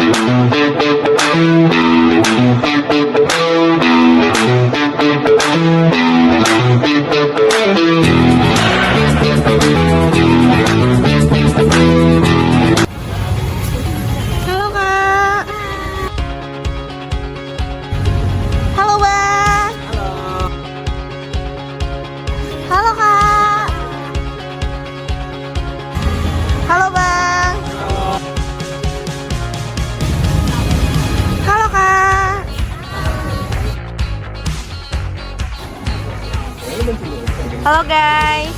Halo Kak. Halo Bang. Halo Kak. Halo Bang. Halo Kak. Halo guys.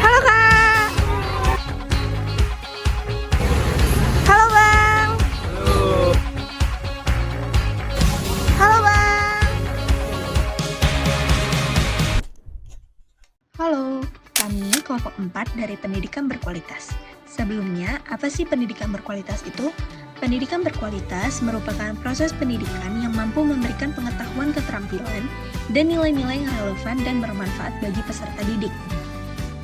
Halo Kak. Halo Bang. Halo Bang. Halo, kami kelompok 4 dari pendidikan berkualitas. Sebelumnya, apa sih pendidikan berkualitas itu? Pendidikan berkualitas merupakan proses pendidikan yang mampu memberikan pengetahuan, keterampilan, dan nilai-nilai yang relevan dan bermanfaat bagi peserta didik.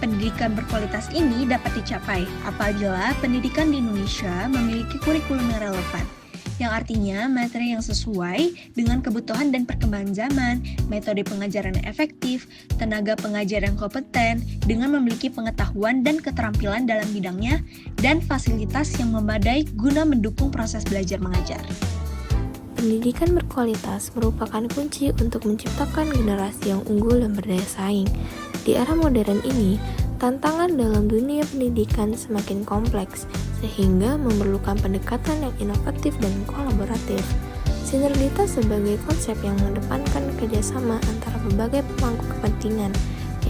Pendidikan berkualitas ini dapat dicapai apabila pendidikan di Indonesia memiliki kurikulum yang relevan, yang artinya materi yang sesuai dengan kebutuhan dan perkembangan zaman, metode pengajaran yang efektif, tenaga pengajar yang kompeten, dengan memiliki pengetahuan dan keterampilan dalam bidangnya, dan fasilitas yang memadai guna mendukung proses belajar mengajar. Pendidikan berkualitas merupakan kunci untuk menciptakan generasi yang unggul dan berdaya saing. Di era modern ini, tantangan dalam dunia pendidikan semakin kompleks, sehingga memerlukan pendekatan yang inovatif dan kolaboratif. Sinergitas sebagai konsep yang mengedepankan kerjasama antara berbagai pemangku kepentingan,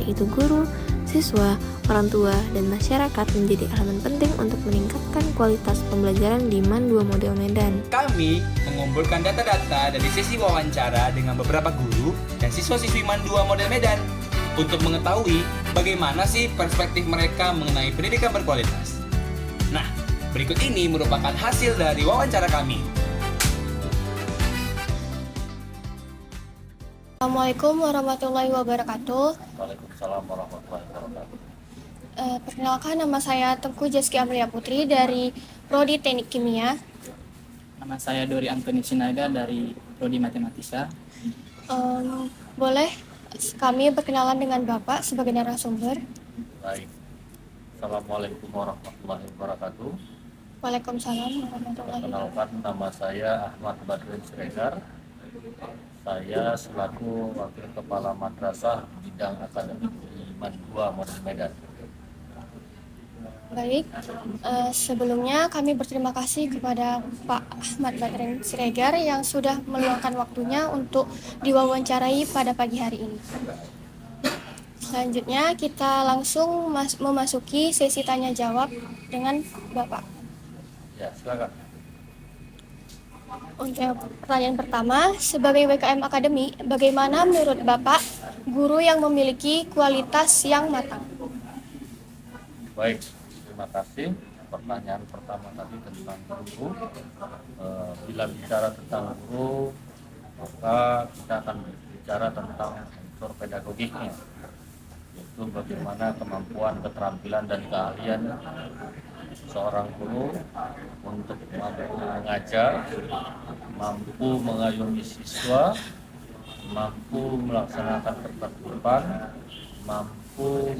yaitu guru, siswa, orang tua, dan masyarakat menjadi elemen penting untuk meningkatkan kualitas pembelajaran di MAN 2 Model Medan. Kami mengumpulkan data-data dari sesi wawancara dengan beberapa guru dan siswa-siswi MAN 2 Model Medan untuk mengetahui bagaimana sih perspektif mereka mengenai pendidikan berkualitas. Nah, berikut ini merupakan hasil dari wawancara kami. Assalamualaikum warahmatullahi wabarakatuh. Waalaikumsalam warahmatullahi wabarakatuh. Perkenalkan, nama saya Tengku Jaski Amelia Putri dari Prodi Teknik Kimia. Nama saya Dori Antoni Sinaga dari Prodi Matematika. Boleh kami berkenalan dengan Bapak sebagai narasumber? Baik. Assalamualaikum warahmatullahi wabarakatuh. Waalaikumsalam warahmatullahi wabarakatuh. Perkenalkan, nama saya Ahmad Badrun Siregar. Saya selaku Wakil Kepala Madrasah Bidang Akademik di MAN 2 Model Medan. Baik, sebelumnya kami berterima kasih kepada Pak Ahmad Badrun Siregar yang sudah meluangkan waktunya untuk diwawancarai pada pagi hari ini. Selanjutnya kita langsung memasuki sesi tanya jawab dengan Bapak. Ya, silakan. Untuk pertanyaan pertama, sebagai WKM Akademi, bagaimana menurut Bapak guru yang memiliki kualitas yang matang? Baik, terima kasih. Pertanyaan pertama tadi tentang guru. Bila bicara tentang guru, maka kita akan bicara tentang unsur pedagogiknya, yaitu bagaimana kemampuan, keterampilan, dan keahlian seorang guru untuk mampu mengajar, mampu mengayomi siswa, mampu melaksanakan ketertiban, mampu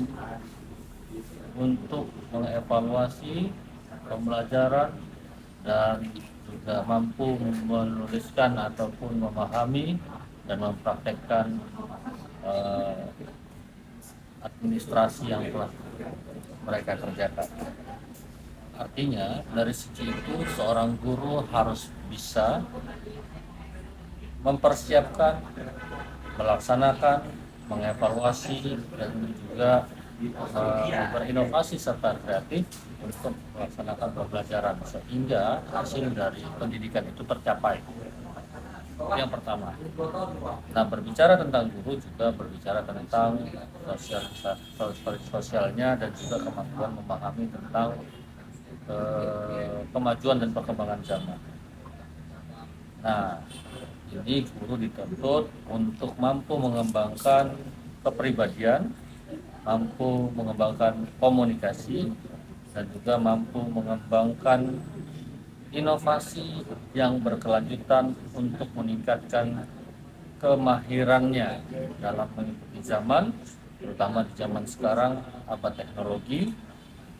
untuk mengevaluasi pembelajaran, dan juga mampu menuliskan ataupun memahami dan mempraktekkan administrasi yang telah mereka kerjakan. Artinya dari segi itu seorang guru harus bisa mempersiapkan, melaksanakan, mengevaluasi, dan juga berinovasi serta kreatif untuk melaksanakan pembelajaran sehingga hasil dari pendidikan itu tercapai. Itu yang pertama. Nah, berbicara tentang guru juga berbicara tentang sosialnya dan juga kemampuan memahami tentang kemajuan dan perkembangan zaman. Nah, ini guru dituntut untuk mampu mengembangkan kepribadian, mampu mengembangkan komunikasi, dan juga mampu mengembangkan inovasi yang berkelanjutan untuk meningkatkan kemahirannya dalam mengikuti zaman, terutama di zaman sekarang abad teknologi,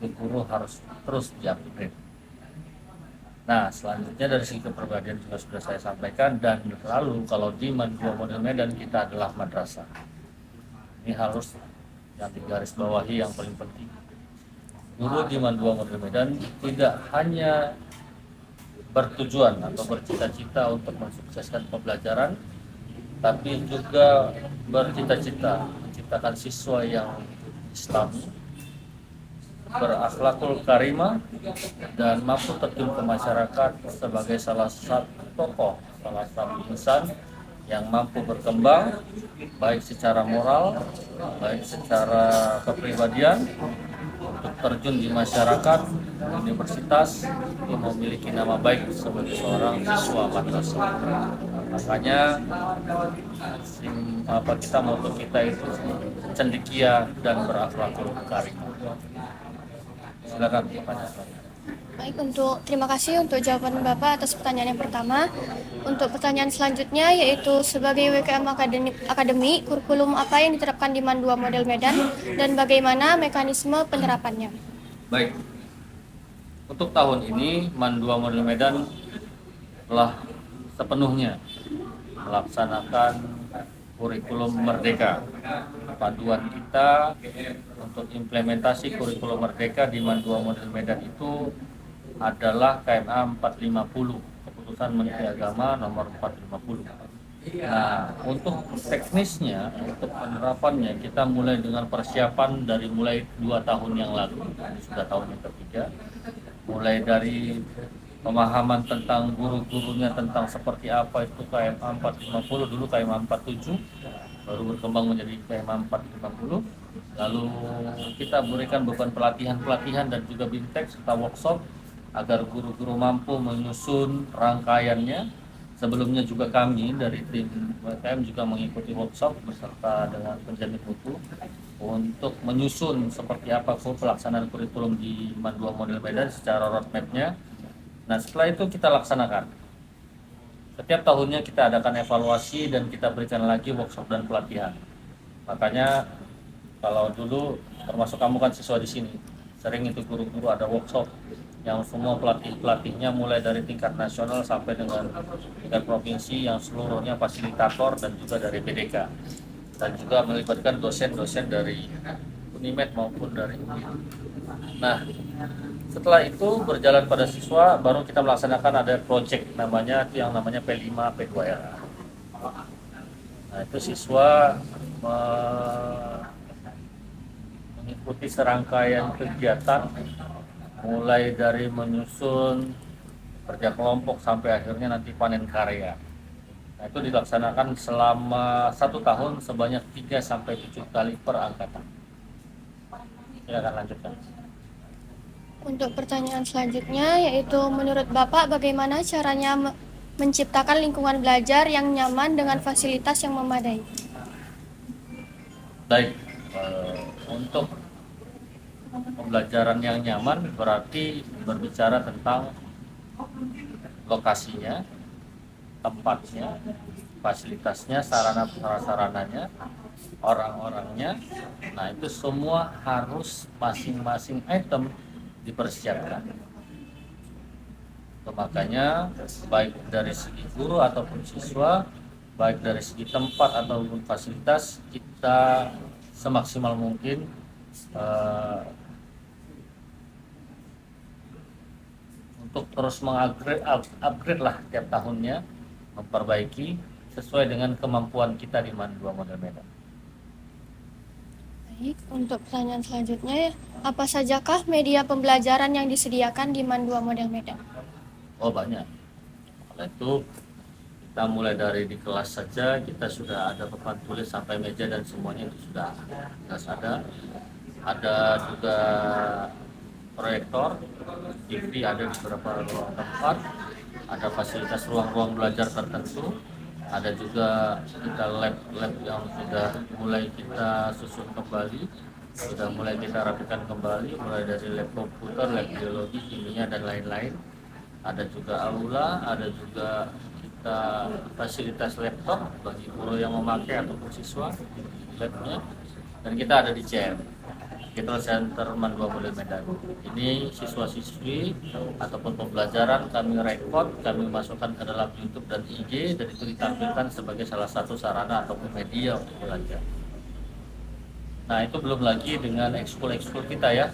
guru harus terus di-upgrade. Nah, selanjutnya dari segi kepribadian juga sudah saya sampaikan, dan lalu kalau di MAN 2 Model Medan kita adalah madrasah. Ini harus yang digarisbawahi yang paling penting. Guru di MAN 2 Model Medan tidak hanya bertujuan atau bercita-cita untuk mensukseskan pembelajaran, tapi juga bercita-cita menciptakan siswa yang Islami, berakhlakul karimah, dan mampu terjun ke masyarakat sebagai salah satu tokoh, salah satu insan yang mampu berkembang baik secara moral, baik secara kepribadian, untuk terjun di masyarakat, universitas, untuk memiliki nama baik sebagai seorang siswa madrasah. Makanya moto kita itu cendekia dan berakhlakul karimah. Silakan pertanyaan. Baik, terima kasih untuk jawaban Bapak atas pertanyaan yang pertama. Untuk pertanyaan selanjutnya yaitu sebagai WKM akademi, kurikulum apa yang diterapkan di MAN 2 Model Medan dan bagaimana mekanisme penerapannya? Baik. Untuk tahun ini MAN 2 Model Medan telah sepenuhnya melaksanakan kurikulum merdeka. Panduan kita untuk implementasi kurikulum merdeka di MAN 2 Model Medan itu adalah KMA 450, Keputusan Menteri Agama nomor 450. Nah, untuk teknisnya, untuk penerapannya kita mulai dengan persiapan dari mulai 2 tahun yang lalu, sudah tahun yang ketiga, mulai dari pemahaman tentang guru-gurunya, tentang seperti apa itu KMA 450, dulu KMA 47, baru berkembang menjadi KMA 450. Lalu kita berikan beban pelatihan dan juga BIMTEK serta workshop agar guru-guru mampu menyusun rangkaiannya. Sebelumnya juga kami dari tim WKM juga mengikuti workshop beserta dengan penjamin mutu untuk menyusun seperti apa pelaksanaan kurikulum di MAN 2 Model Medan secara roadmap-nya. Nah, setelah itu kita laksanakan. Setiap tahunnya kita adakan evaluasi dan kita berikan lagi workshop dan pelatihan. Makanya kalau dulu termasuk kamu kan siswa di sini, sering itu guru-guru ada workshop yang semua pelatihnya mulai dari tingkat nasional sampai dengan tingkat provinsi yang seluruhnya fasilitator dan juga dari BDK, dan juga melibatkan dosen-dosen dari Unimed maupun dari UIN. Nah, setelah itu berjalan pada siswa, baru kita melaksanakan ada project yang namanya P5 P2RA. Nah, itu siswa mengikuti serangkaian kegiatan mulai dari menyusun kerja kelompok sampai akhirnya nanti panen karya. Nah, itu dilaksanakan selama 1 tahun sebanyak 3-7 kali per angkatan. Silakan lanjutkan. Untuk pertanyaan selanjutnya yaitu menurut Bapak bagaimana caranya menciptakan lingkungan belajar yang nyaman dengan fasilitas yang memadai? Baik, untuk pembelajaran yang nyaman berarti berbicara tentang lokasinya, tempatnya, fasilitasnya, sarana-prasarananya, orang-orangnya. Nah, itu semua harus masing-masing item dipersiapkan. Makanya baik dari segi guru ataupun siswa, baik dari segi tempat ataupun fasilitas, kita semaksimal mungkin untuk terus upgrade lah tiap tahunnya, memperbaiki sesuai dengan kemampuan kita di MAN 2 Model Medan. Baik, untuk pertanyaan selanjutnya, apa sajakah media pembelajaran yang disediakan di MAN 2 Model Medan? Oh, banyak. Oleh itu kita mulai dari di kelas saja kita sudah ada papan tulis sampai meja dan semuanya itu sudah ada. Ada juga proyektor, TV ada di beberapa ruang tempat, ada fasilitas ruang-ruang belajar tertentu, ada juga kita lab yang sudah mulai kita susun kembali sudah mulai kita rapikan kembali, mulai dari lab komputer, lab biologi, kimia, dan lain-lain. Ada juga aula, ada juga kita fasilitas laptop bagi guru yang memakai ataupun siswa labnya, dan kita ada di CM, Control Center MAN 2 Model Medan. Ini siswa-siswi ataupun pembelajaran kami rekod, kami masukkan ke dalam YouTube dan IG, dan itu ditampilkan sebagai salah satu sarana ataupun media untuk belajar. Nah, itu belum lagi dengan ekskul kita ya,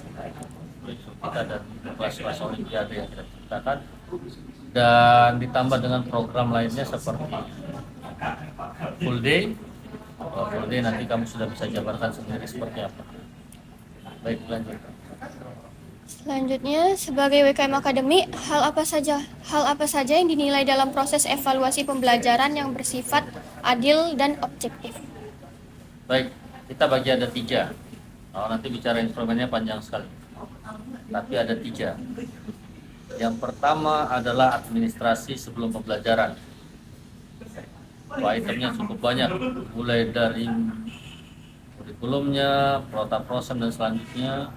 ekskul kita dan kelas-kelas olimpiade yang kita ciptakan, dan ditambah dengan program lainnya seperti full day. Full day nanti kamu sudah bisa jabarkan sendiri seperti apa. Baik, lanjut. Selanjutnya, sebagai WKM Akademi, hal apa saja yang dinilai dalam proses evaluasi pembelajaran yang bersifat adil dan objektif? Baik, kita bagi ada 3. Kalau nanti bicara instrumennya panjang sekali, tapi ada 3. Yang pertama adalah administrasi sebelum pembelajaran. Itemnya cukup banyak, mulai dari kurikulumnya, protap-prosem dan selanjutnya,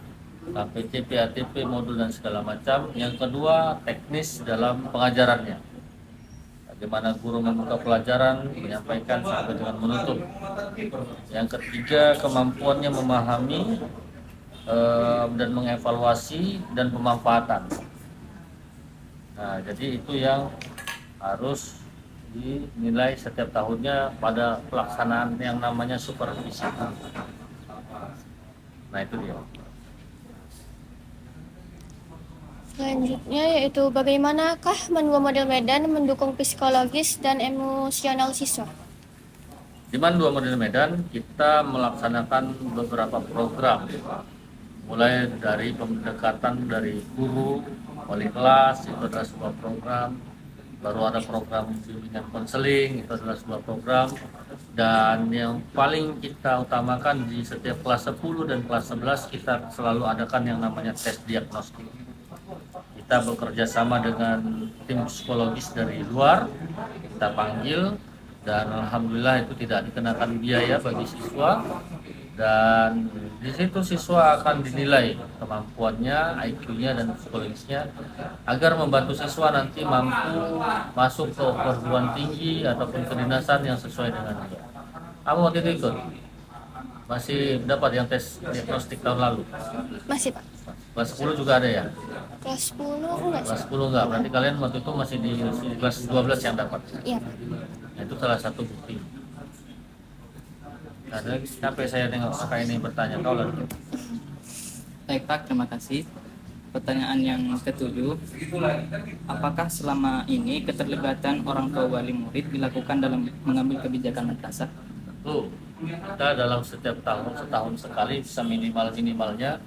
KPCP, ATP, modul dan segala macam. Yang kedua, teknis dalam pengajarannya. Bagaimana guru membuka pelajaran, menyampaikan sampai dengan menutup. Yang ketiga, kemampuannya memahami dan mengevaluasi dan pemanfaatan. Nah, jadi itu yang harus dinilai setiap tahunnya pada pelaksanaan yang namanya supervisi. Nah, itu dia. Selanjutnya yaitu bagaimanakah MAN 2 Model Medan mendukung psikologis dan emosional siswa? Di MAN 2 Model Medan kita melaksanakan beberapa program, mulai dari pendekatan dari guru, wali kelas, itu adalah sebuah program. Baru ada program bimbingan konseling, itu adalah sebuah program. Dan yang paling kita utamakan di setiap kelas 10 dan kelas 11 kita selalu adakan yang namanya tes diagnostik. Kita bekerja sama dengan tim psikologis dari luar, kita panggil, dan alhamdulillah itu tidak dikenakan biaya bagi siswa, dan di situ siswa akan dinilai kemampuannya, IQ-nya dan psikologisnya agar membantu siswa nanti mampu masuk ke perguruan tinggi ataupun kedinasan yang sesuai dengan dia. Kamu waktu itu ikut? Masih dapat yang tes diagnostik tahun lalu? Masih, Pak. Kelas 10 juga ada ya? Kelas 10 enggak sih? Kelas 10 enggak, berarti kalian waktu itu masih di kelas 12 yang dapat. Iya, Pak. Nah, itu salah satu bukti. Nah, sampai saya tengok kakak ini bertanya, kau lagi. Baik Pak, terima kasih. Pertanyaan yang ketujuh, apakah selama ini keterlibatan orang tua wali murid dilakukan dalam mengambil kebijakan madrasah? Tuh, kita dalam setiap tahun, setahun sekali bisa minimalnya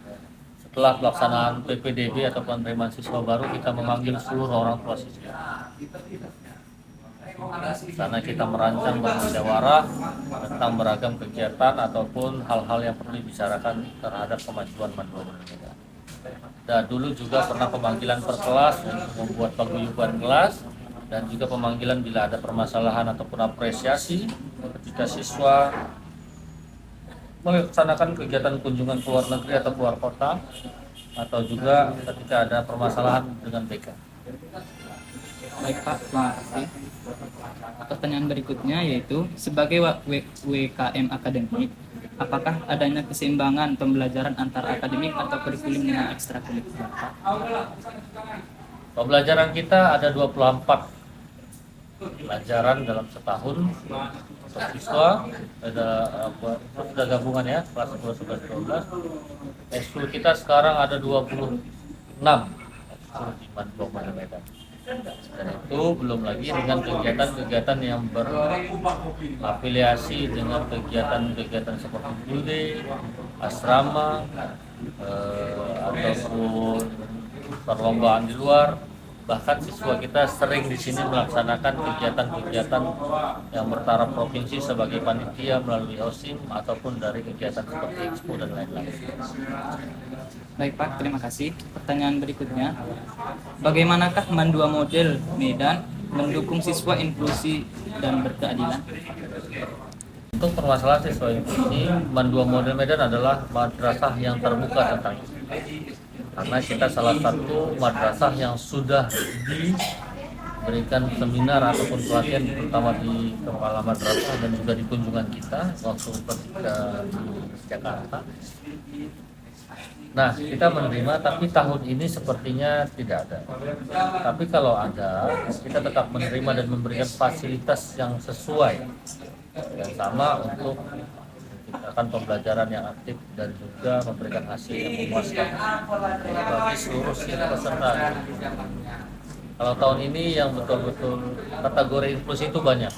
setelah pelaksanaan PPDB atau penerimaan siswa baru, kita memanggil seluruh orang tua siswa. Karena kita merancang bermusyawarah tentang beragam kegiatan ataupun hal-hal yang perlu dibicarakan terhadap kemajuan MAN 2 Model Medan. Dan dulu juga pernah pemanggilan per kelas untuk membuat paguyuban kelas, dan juga pemanggilan bila ada permasalahan ataupun apresiasi ketika siswa melaksanakan kegiatan kunjungan ke luar negeri atau keluar kota, atau juga ketika ada permasalahan dengan BK. Baik Pak, terima kasih. Pertanyaan berikutnya yaitu, sebagai WKM akademik, apakah adanya keseimbangan pembelajaran antara akademik atau kurikulum dengan ekstrakurikuler? Pembelajaran kita ada 24 pelajaran dalam setahun untuk siswa. Sudah gabungan ya, kelas 11, 12. Ekskul kita sekarang ada 26 ekskul di MAN 2 Model Medan. Dan itu belum lagi dengan kegiatan-kegiatan yang berafiliasi dengan kegiatan-kegiatan seperti bude, asrama, ataupun perlombaan di luar. Bahkan siswa kita sering di sini melaksanakan kegiatan-kegiatan yang bertaraf provinsi sebagai panitia melalui OSIM ataupun dari kegiatan seperti Expo dan lain-lain. Baik Pak, terima kasih. Pertanyaan berikutnya, bagaimanakah MAN 2 Model Medan mendukung siswa inklusi dan berkeadilan? Untuk permasalahan siswa inklusi, MAN 2 Model Medan adalah madrasah yang terbuka tentang itu. Karena kita salah satu madrasah yang sudah diberikan seminar ataupun pelatihan terutama di kepala madrasah dan juga di kunjungan kita waktu ketika di Jakarta. Nah, kita menerima, tapi tahun ini sepertinya tidak ada. Tapi kalau ada, kita tetap menerima dan memberikan fasilitas yang sesuai yang sama untuk menciptakan pembelajaran yang aktif dan juga memberikan hasil yang memuaskan bagi seluruh peserta. Kalau tahun ini yang betul-betul kategori inklusi itu banyak.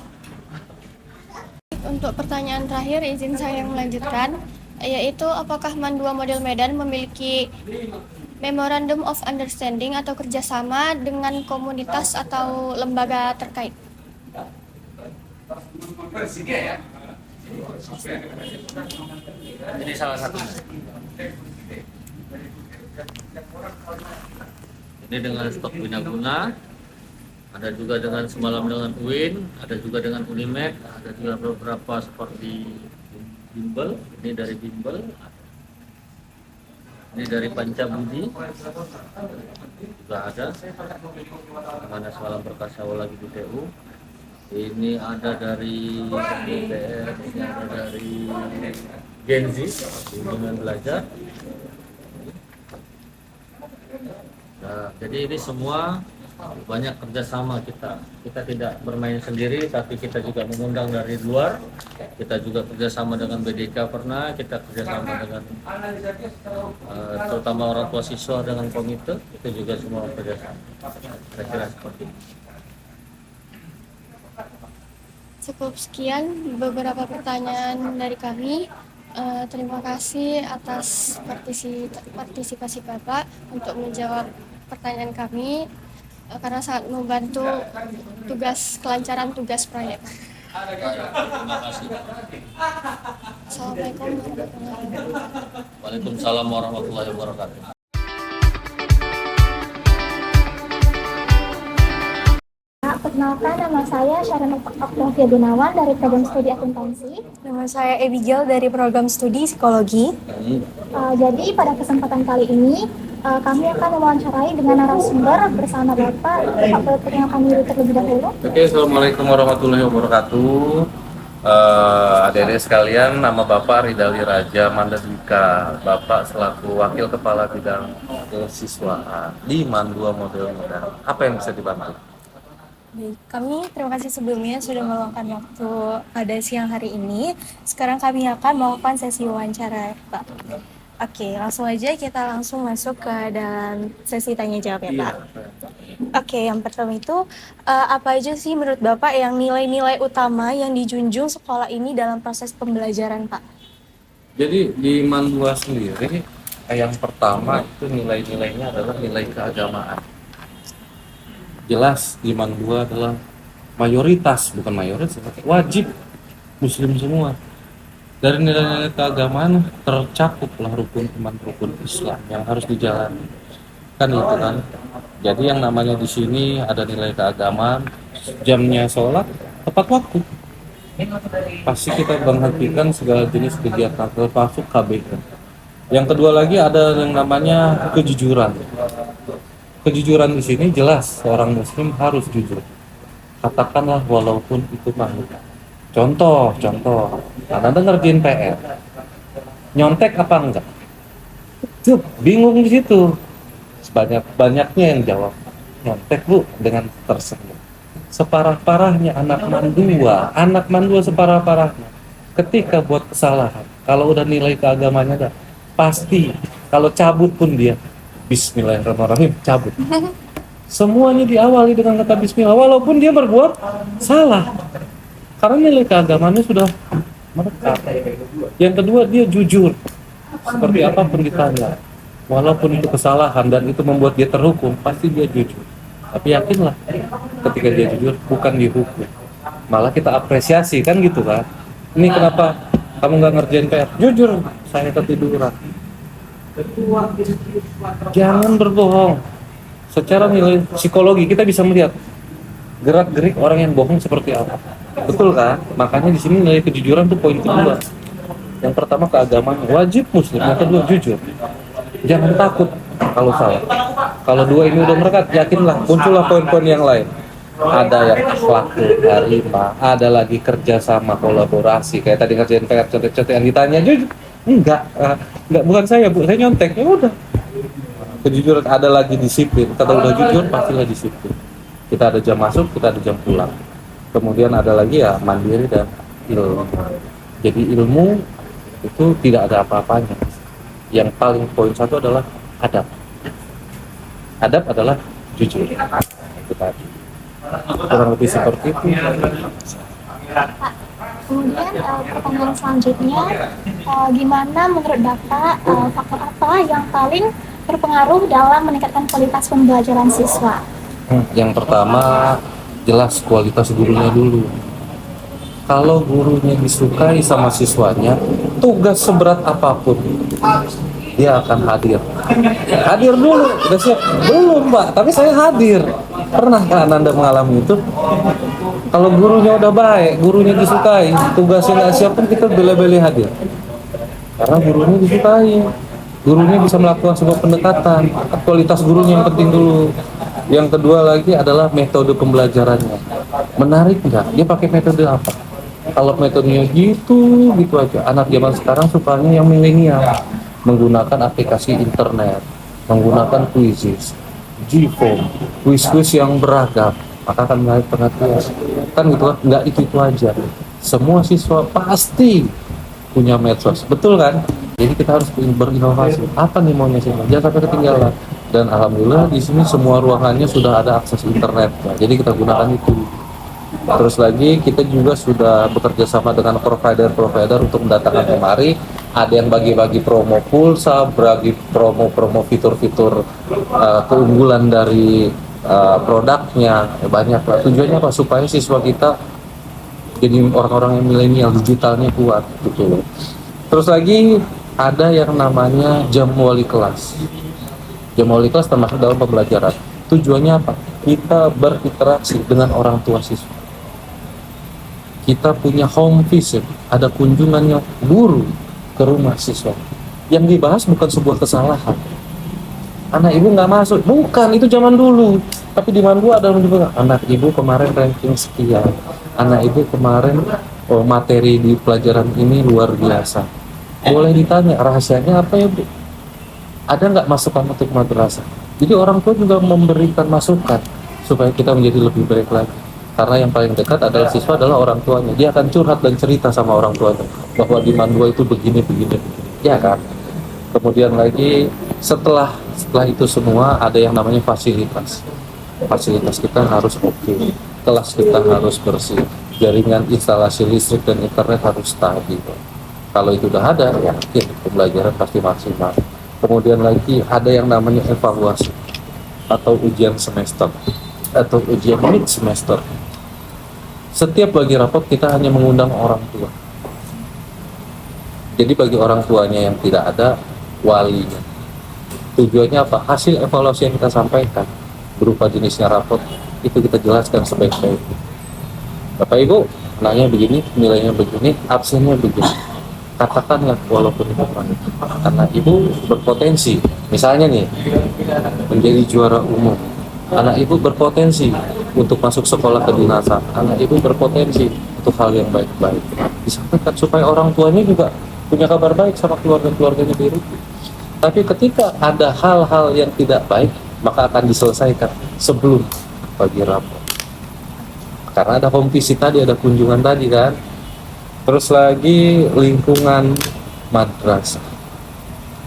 Untuk pertanyaan terakhir, izin saya melanjutkan, yaitu apakah MAN 2 Model Medan memiliki Memorandum of Understanding atau kerjasama dengan komunitas atau lembaga terkait? Ini salah satunya. Ini dengan stok Bina Guna, ada juga dengan semalam dengan UIN, ada juga dengan Unimed, ada juga beberapa seperti Bimbel, ini dari Bimbel, ini dari Pancabudi, juga ada, mana semalam berkasau lagi di TU, ini ada dari BTS, ini ada dari Gen Z, bimbingan belajar. Nah, jadi ini semua banyak kerjasama kita. Kita tidak bermain sendiri, tapi kita juga mengundang dari luar. Kita juga kerjasama dengan BDK pernah, kita kerjasama dengan terutama orang tua siswa dengan komite. Itu juga semua kerjasama. Kira-kira seperti itu. Cukup sekian beberapa pertanyaan dari kami. Terima kasih atas partisipasi Bapak untuk menjawab pertanyaan kami karena sangat membantu kelancaran tugas proyek. Terima kasih. Assalamualaikum warahmatullahi wabarakatuh. Waalaikumsalam warahmatullahi wabarakatuh. Perkenalkan, nama saya Syarana Octavia Gunawan dari program studi akuntansi. Nama saya Abigail dari program studi psikologi. Jadi pada kesempatan kali ini kami akan mewawancarai dengan narasumber bersama Bapak. Bapak boleh perkenalkan diri terlebih dahulu. Oke, Assalamualaikum warahmatullahi wabarakatuh. Adik-adik sekalian, nama Bapak Ridali Raja Mandadika. Bapak selaku Wakil Kepala Bidang Kesiswaan di MAN 2 Model Medan. Apa yang bisa dibantu? Baik, kami terima kasih sebelumnya sudah meluangkan waktu pada siang hari ini. Sekarang kami akan melakukan sesi wawancara, Pak. Oke, langsung aja kita langsung masuk ke dalam sesi tanya jawab ya, Pak. Oke, yang pertama itu apa aja sih menurut Bapak yang nilai-nilai utama yang dijunjung sekolah ini dalam proses pembelajaran, Pak? Jadi di MAN 2 sendiri, yang pertama itu nilai-nilainya adalah nilai keagamaan. Jelas di MAN 2 adalah mayoritas, bukan mayoritas, wajib muslim semua. Dari nilai-nilai keagamaan tercakuplah rukun iman, rukun Islam yang harus dijalani. Kan itu kan. Jadi yang namanya di sini ada nilai keagamaan, jamnya sholat tepat waktu. Pasti kita menghentikan segala jenis kegiatan termasuk KBM. Yang kedua lagi ada yang namanya kejujuran. Kejujuran di sini jelas seorang muslim harus jujur. Katakanlah walaupun itu pahit. Contoh, Anda ngerjain PR, nyontek apa enggak? Bingung di situ. Sebanyak-banyaknya yang jawab nyontek Bu dengan tersenyum. Separah-parahnya anak MAN 2 separah-parahnya. Ketika buat kesalahan, kalau udah nilai keagamanya pasti kalau cabut pun dia Bismillahirrahmanirrahim, cabut. Semuanya diawali dengan kata Bismillah, walaupun dia berbuat salah. Karena nilai keagamaannya sudah merekat. Yang kedua, dia jujur. Seperti apapun ditanya. Walaupun itu kesalahan dan itu membuat dia terhukum, pasti dia jujur. Tapi yakinlah, ketika dia jujur, bukan dihukum. Malah kita apresiasi, kan gitu kan. Ini kenapa kamu nggak ngerjain PR? Jujur, saya ketiduran. Jangan berbohong. Secara nilai psikologi kita bisa melihat gerak-gerik orang yang bohong seperti apa. Betul kan? Makanya di sini nilai kejujuran tuh poin kedua. Yang pertama keagamaan, wajib muslim. Yang kedua jujur. Jangan takut kalau salah. Kalau dua ini udah merekat, yakinlah muncullah poin-poin yang lain. Ada yang akhlak, harima, ada lagi kerjasama, kolaborasi. Kayak tadi ngerjain PR contek-contek yang ditanya jujur. Enggak, bukan saya bu, saya nyontek. Ya udah. Kejujuran, ada lagi disiplin. Kalau udah jujur pastilah disiplin. Kita ada jam masuk, kita ada jam pulang. Kemudian ada lagi ya mandiri dan ilmu. Jadi ilmu itu tidak ada apa-apanya. Yang paling poin satu adalah adab. Adab adalah jujur. Itu tadi. Kurang lebih seperti itu. Kemudian pertanyaan selanjutnya, gimana menurut Bapak faktor apa yang paling berpengaruh dalam meningkatkan kualitas pembelajaran siswa? Yang pertama jelas kualitas gurunya dulu. Kalau gurunya disukai sama siswanya, tugas seberat apapun dia akan hadir. Hadir dulu, udah siap? Belum Pak, tapi saya hadir. Pernah kan Anda mengalami itu? Kalau gurunya udah baik, gurunya disukai, tugasnya nggak siap pun kita bela-beli hadir. Karena gurunya disukai, gurunya bisa melakukan sebuah pendekatan. Kualitas gurunya yang penting dulu. Yang kedua lagi adalah metode pembelajarannya. Menarik nggak? Dia pakai metode apa? Kalau metodenya gitu aja. Anak zaman sekarang sukanya yang milenial, menggunakan aplikasi internet, menggunakan quizzes, Gform, quiz-quiz yang beragam, maka akan menarik perhatian. Kan gitu kan? Nggak itu aja. Semua siswa pasti punya medsos, betul kan? Jadi kita harus berinovasi. Apa nih maunya sih? Jangan sampai ketinggalan. Dan alhamdulillah di sini semua ruangannya sudah ada akses internet. Nah, jadi kita gunakan itu. Terus lagi kita juga sudah bekerja sama dengan provider untuk mendatangkan kemari. Ada yang bagi-bagi promo pulsa, bagi promo fitur-fitur keunggulan dari produknya. Banyak lah. Tujuannya apa? Supaya siswa kita jadi orang-orang yang milenial, digitalnya kuat gitu. Terus lagi ada yang namanya jam wali kelas. Jam wali kelas termasuk dalam pembelajaran. Tujuannya apa? Kita berinteraksi dengan orang tua siswa. Kita punya home visit, ada kunjungannya guru ke rumah siswa. Yang dibahas bukan sebuah kesalahan. Anak ibu nggak masuk, bukan, itu zaman dulu. Tapi di Mandu ada juga, anak ibu kemarin ranking sekian. Anak ibu kemarin materi di pelajaran ini luar biasa. Boleh ditanya, rahasianya apa ya Bu? Ada nggak masukan untuk madrasah? Jadi orang tua juga memberikan masukan supaya kita menjadi lebih baik lagi. Karena yang paling dekat adalah siswa, adalah orang tuanya. Dia akan curhat dan cerita sama orang tuanya bahwa di Mandua itu begini. Ya kan? Kemudian lagi setelah itu semua ada yang namanya fasilitas. Fasilitas kita harus oke. Kelas kita harus bersih. Jaringan instalasi listrik dan internet harus stabil. Kalau itu udah ada, yakin pembelajaran pasti maksimal. Kemudian lagi ada yang namanya evaluasi atau ujian semester atau ujian mid semester. Setiap bagi rapot kita hanya mengundang orang tua. Jadi bagi orang tuanya yang tidak ada, walinya. Tujuannya apa? Hasil evaluasi yang kita sampaikan berupa jenisnya rapot itu kita jelaskan sebaik-baiknya. Bapak Ibu, nanya begini, nilainya begini, absennya begini. Katakanlah walaupun itu karena ibu berpotensi, misalnya nih menjadi juara umum, anak ibu berpotensi untuk masuk sekolah kedinasan, anak ibu berpotensi untuk hal yang baik-baik, disampaikan supaya orang tuanya juga punya kabar baik sama keluarga-keluarganya di rumah. Tapi ketika ada hal-hal yang tidak baik, maka akan diselesaikan sebelum bagi rapor, karena ada home visit tadi, ada kunjungan tadi kan. Terus lagi lingkungan madrasah.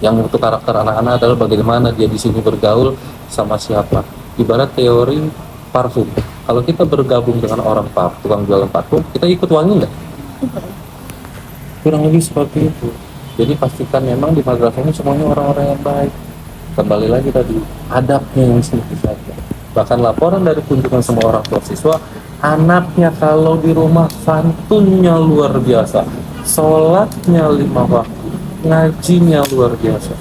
Yang untuk karakter anak-anak adalah bagaimana dia di sini bergaul sama siapa. Ibarat teori parfum. Kalau kita bergabung dengan orang tukang jualan parfum, kita ikut wangi nggak? Kurang lebih seperti itu. Jadi pastikan memang di madrasah ini semuanya orang-orang yang baik. Kembali lagi tadi, adabnya yang sedikit saja. Bahkan laporan dari kunjungan semua orang tua siswa, anaknya kalau di rumah santunnya luar biasa, sholatnya 5 waktu, ngajinya luar biasa.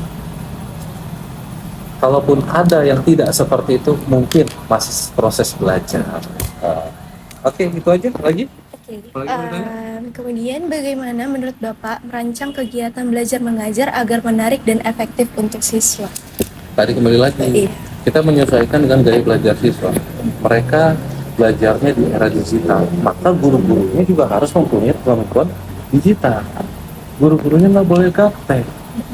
Kalaupun ada yang tidak seperti itu, mungkin masih proses belajar. Oke, itu aja lagi. Kemudian bagaimana menurut Bapak merancang kegiatan belajar mengajar agar menarik dan efektif untuk siswa? Tadi kembali lagi, kita menyesuaikan dengan gaya belajar siswa. Mereka belajarnya di era digital, maka guru-gurunya juga harus mempunyai kemampuan digital. Guru-gurunya nggak boleh gaptek,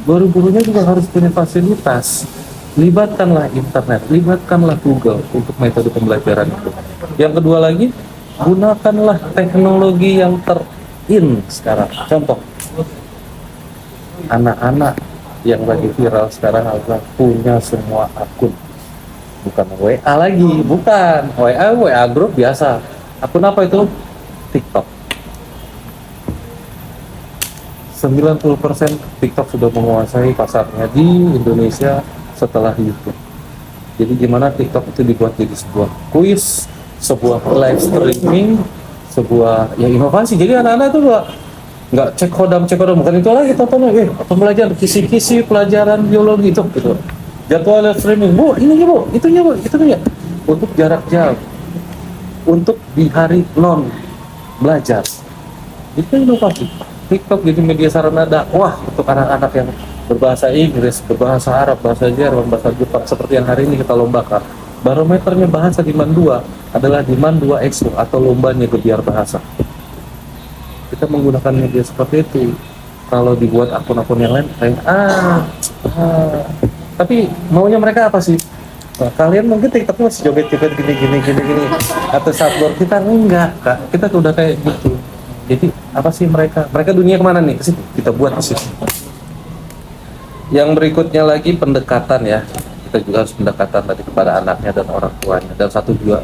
guru-gurunya juga harus punya fasilitas. Libatkanlah internet, libatkanlah Google untuk metode pembelajaran itu. Yang kedua lagi, gunakanlah teknologi yang in sekarang. Contoh, anak-anak yang lagi viral sekarang adalah punya semua akun. Bukan WA lagi, bukan WA grup biasa. Akun apa itu? TikTok. 90% TikTok sudah menguasai pasarnya di Indonesia setelah YouTube. Jadi gimana TikTok itu dibuat jadi sebuah kuis, sebuah live streaming, sebuah ya inovasi. Jadi anak-anak tuh nggak cek kodam, bukan itu lagi tontonnya. Pembelajaran kisi-kisi pelajaran biologi itu gitu. Jadwal live streaming, bu, itunya bu, itunya untuk jarak jauh, untuk di hari non belajar. Itu inovasi. TikTok jadi media sarana dakwah untuk anak-anak yang berbahasa Inggris, berbahasa Arab, bahasa Jerman, bahasa Jepang seperti yang hari ini kita lombakan. Barometernya bahasa di MAN 2 adalah di MAN 2 Expo atau lombanya gebiar bahasa. Kita menggunakan media seperti itu. Kalau dibuat akun-akun yang lain, tapi maunya mereka apa sih? Nah, kalian mungkin TikTok masih joget-joget gini. Atau subboard, kita enggak, Kak. Kita tuh udah kayak gitu. Jadi apa sih mereka? Mereka dunia kemana nih? Ke situ. Kita buat ke situ. Yang berikutnya lagi pendekatan ya. Kita juga harus pendekatan tadi kepada anaknya dan orang tuanya. Dan satu juga,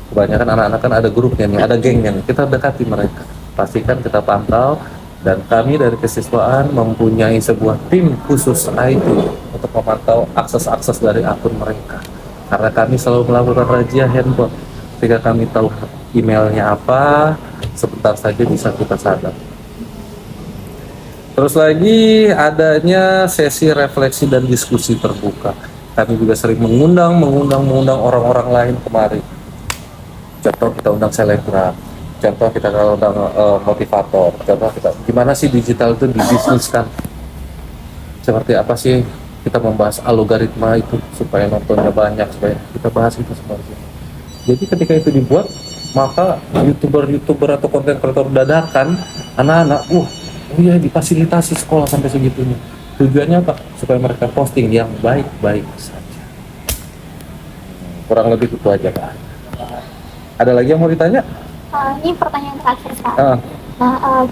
kebanyakan anak-anak kan ada grupnya nih, ada gengnya nih. Kita dekati mereka. Pastikan kita pantau. Dan kami dari kesiswaan mempunyai sebuah tim khusus IT untuk memantau akses-akses dari akun mereka. Karena kami selalu melakukan razia handphone. Ketika kami tahu emailnya apa, sebentar saja bisa kita sadar. Terus lagi adanya sesi refleksi dan diskusi terbuka. Kami juga sering mengundang orang-orang lain kemari. Contoh kita undang selebgram. Contoh kita kalau undang motivator, contoh kita gimana sih digital itu dibisniskan, seperti apa sih kita membahas algoritma itu supaya nontonnya banyak, supaya kita bahas itu semua. Jadi ketika itu dibuat, maka youtuber atau konten kreator dadakan anak-anak, iya difasilitasi sekolah sampai segitunya. Tujuannya apa? Supaya mereka posting yang baik-baik saja. Kurang lebih itu aja, Pak. Ada lagi yang mau ditanya? Ini pertanyaan terakhir, Pak.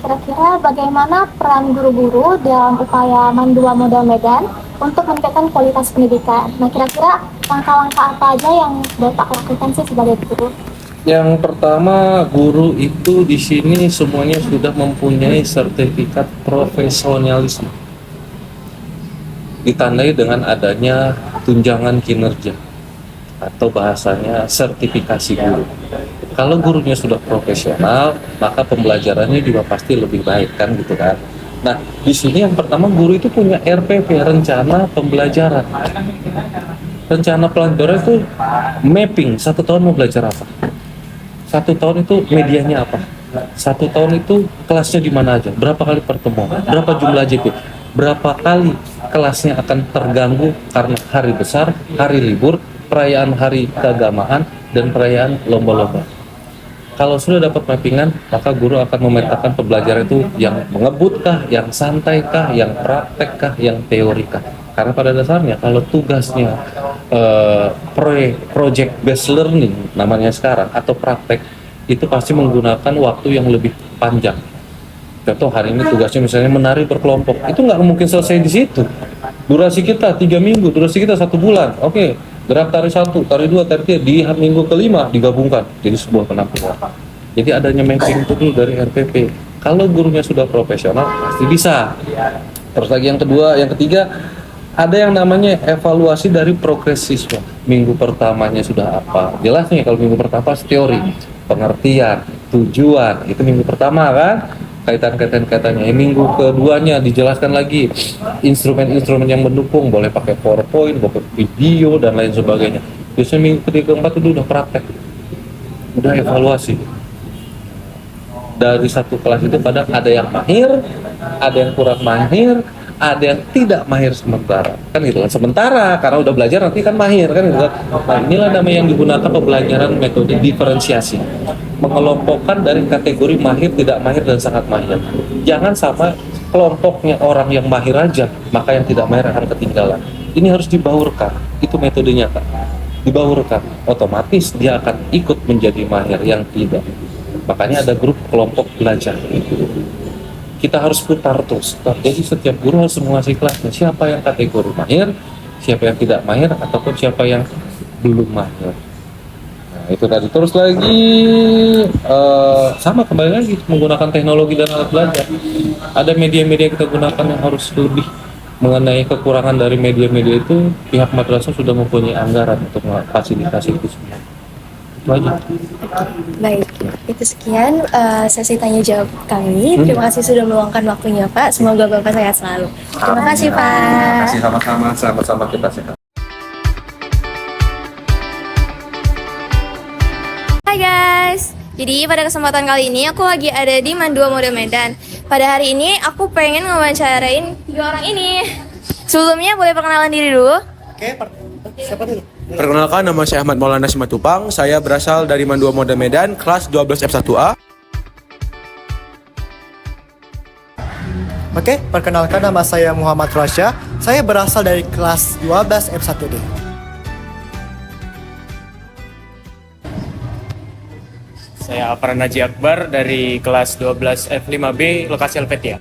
Kira-kira bagaimana peran guru-guru dalam upaya MAN 2 Model Medan untuk meningkatkan kualitas pendidikan? Nah, kira-kira langkah-langkah apa aja yang Bapak lakukan sih sebagai guru? Yang pertama, guru itu di sini semuanya sudah mempunyai sertifikat profesionalisme. Ditandai dengan adanya tunjangan kinerja atau bahasanya sertifikasi guru. Kalau gurunya sudah profesional, maka pembelajarannya juga pasti lebih baik kan gitu kan. Nah, di sini yang pertama guru itu punya RPP, rencana pembelajaran. Rencana pelajaran itu mapping, 1 tahun mau belajar apa. 1 tahun itu medianya apa. 1 tahun itu kelasnya di mana aja, berapa kali pertemuan, berapa jumlah JP, berapa kali kelasnya akan terganggu karena hari besar, hari libur, perayaan hari keagamaan, dan perayaan lomba-lomba. Kalau sudah dapat mappingan, maka guru akan memetakan pembelajaran itu yang mengebutkah, yang santaikah, yang praktekkah, yang teorikah. Karena pada dasarnya kalau tugasnya project based learning namanya sekarang atau praktek, itu pasti menggunakan waktu yang lebih panjang. Contoh hari ini tugasnya misalnya menari berkelompok, itu nggak mungkin selesai di situ. Durasi kita 3 minggu, durasi kita 1 bulan. Oke. Gerak tari 1, tari 2, tari 3 di minggu ke-5 digabungkan jadi sebuah penampilan. Jadi adanya mapping itu dulu dari RPP. Kalau gurunya sudah profesional pasti bisa. Terus lagi yang kedua, yang ketiga, ada yang namanya evaluasi dari progres siswa. Minggu pertamanya sudah apa? Jelas nih kalau minggu pertama teori, pengertian, tujuan, itu minggu pertama kan? Kaitannya minggu keduanya dijelaskan lagi instrumen-instrumen yang mendukung, boleh pakai PowerPoint, pakai video dan lain sebagainya. Biasanya minggu ketiga keempat itu udah praktek, udah evaluasi. dari satu kelas itu kadang ada yang mahir, ada yang kurang mahir, ada yang tidak mahir sementara, kan gitu kan, sementara karena udah belajar nanti kan mahir kan gitu kan. Nah, inilah namanya yang digunakan pembelajaran metode diferensiasi, mengelompokkan dari kategori mahir, tidak mahir, dan sangat mahir. Jangan sama kelompoknya orang yang mahir aja, maka yang tidak mahir akan ketinggalan. Ini harus dibaurkan, itu metodenya Kak, dibaurkan, otomatis dia akan ikut menjadi mahir yang tidak. Makanya ada grup kelompok belajar. Kita harus putar terus. Jadi setiap guru harus menguasai kelasnya. Siapa yang kategori mahir, siapa yang tidak mahir, ataupun siapa yang belum mahir. Nah, itu tadi. Terus lagi sama kembali lagi menggunakan teknologi dan alat belajar. Ada media-media yang kita gunakan yang harus lebih mengenai kekurangan dari media-media itu. Pihak madrasah sudah mempunyai anggaran untuk memfasilitasi itu semua. Itu aja. Baik, itu sekian sesi tanya jawab kami. Terima kasih sudah meluangkan waktunya Pak. Semoga Bapak sehat selalu. Terima kasih Pak. Terima kasih, sama-sama kita sehat. Hai guys, jadi pada kesempatan kali ini aku lagi ada di MAN 2 Model Medan. Pada hari ini aku pengen ngewawancarain 3 orang ini. Sebelumnya boleh perkenalan diri dulu? Oke, siapa dulu? Perkenalkan, nama saya Ahmad Maulana Simatupang. Saya berasal dari MAN 2 Model Medan, kelas 12 F1A. Oke, perkenalkan, nama saya Muhammad Rasya. Saya berasal dari kelas 12 F1D. Saya Afran Naji Akbar dari kelas 12 F5B, lokasi Helvetia.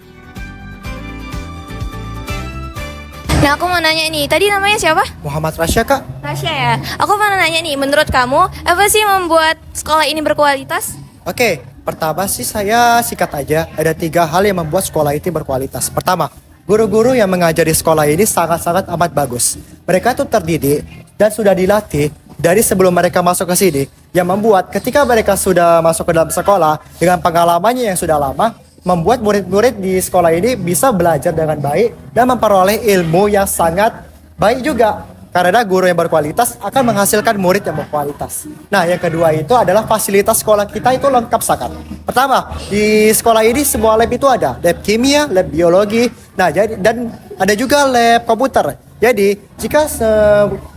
Nah, aku mau nanya nih, tadi namanya siapa? Muhammad Rasya, Kak. Rasya ya. Aku mau nanya nih, menurut kamu apa sih yang membuat sekolah ini berkualitas? Oke, pertama sih saya sikat aja. Ada 3 hal yang membuat sekolah ini berkualitas. Pertama, guru-guru yang mengajar di sekolah ini sangat-sangat amat bagus. Mereka tuh terdidik dan sudah dilatih dari sebelum mereka masuk ke sini, yang membuat ketika mereka sudah masuk ke dalam sekolah dengan pengalamannya yang sudah lama, membuat murid-murid di sekolah ini bisa belajar dengan baik dan memperoleh ilmu yang sangat baik juga. Karena guru yang berkualitas akan menghasilkan murid yang berkualitas. Nah, yang kedua itu adalah fasilitas sekolah kita itu lengkap sangat. Pertama, di sekolah ini semua lab itu ada. Lab kimia, lab biologi, nah jadi dan ada juga lab komputer. Jadi, jika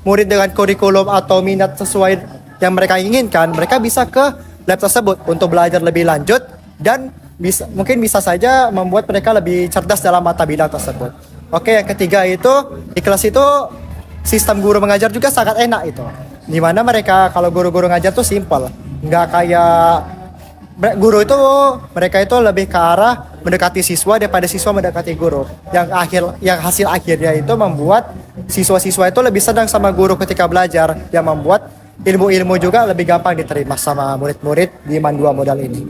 murid dengan kurikulum atau minat sesuai yang mereka inginkan, mereka bisa ke lab tersebut untuk belajar lebih lanjut dan mungkin bisa saja membuat mereka lebih cerdas dalam mata bidang tersebut. Oke, yang ketiga itu di kelas itu sistem guru mengajar juga sangat enak itu. Dimana mereka kalau guru-guru ngajar tuh simple, nggak kayak guru itu mereka itu lebih ke arah mendekati siswa daripada siswa mendekati guru. Yang hasil akhirnya itu membuat siswa-siswa itu lebih senang sama guru ketika belajar, yang membuat ilmu-ilmu juga lebih gampang diterima sama murid-murid di MAN 2 modal ini.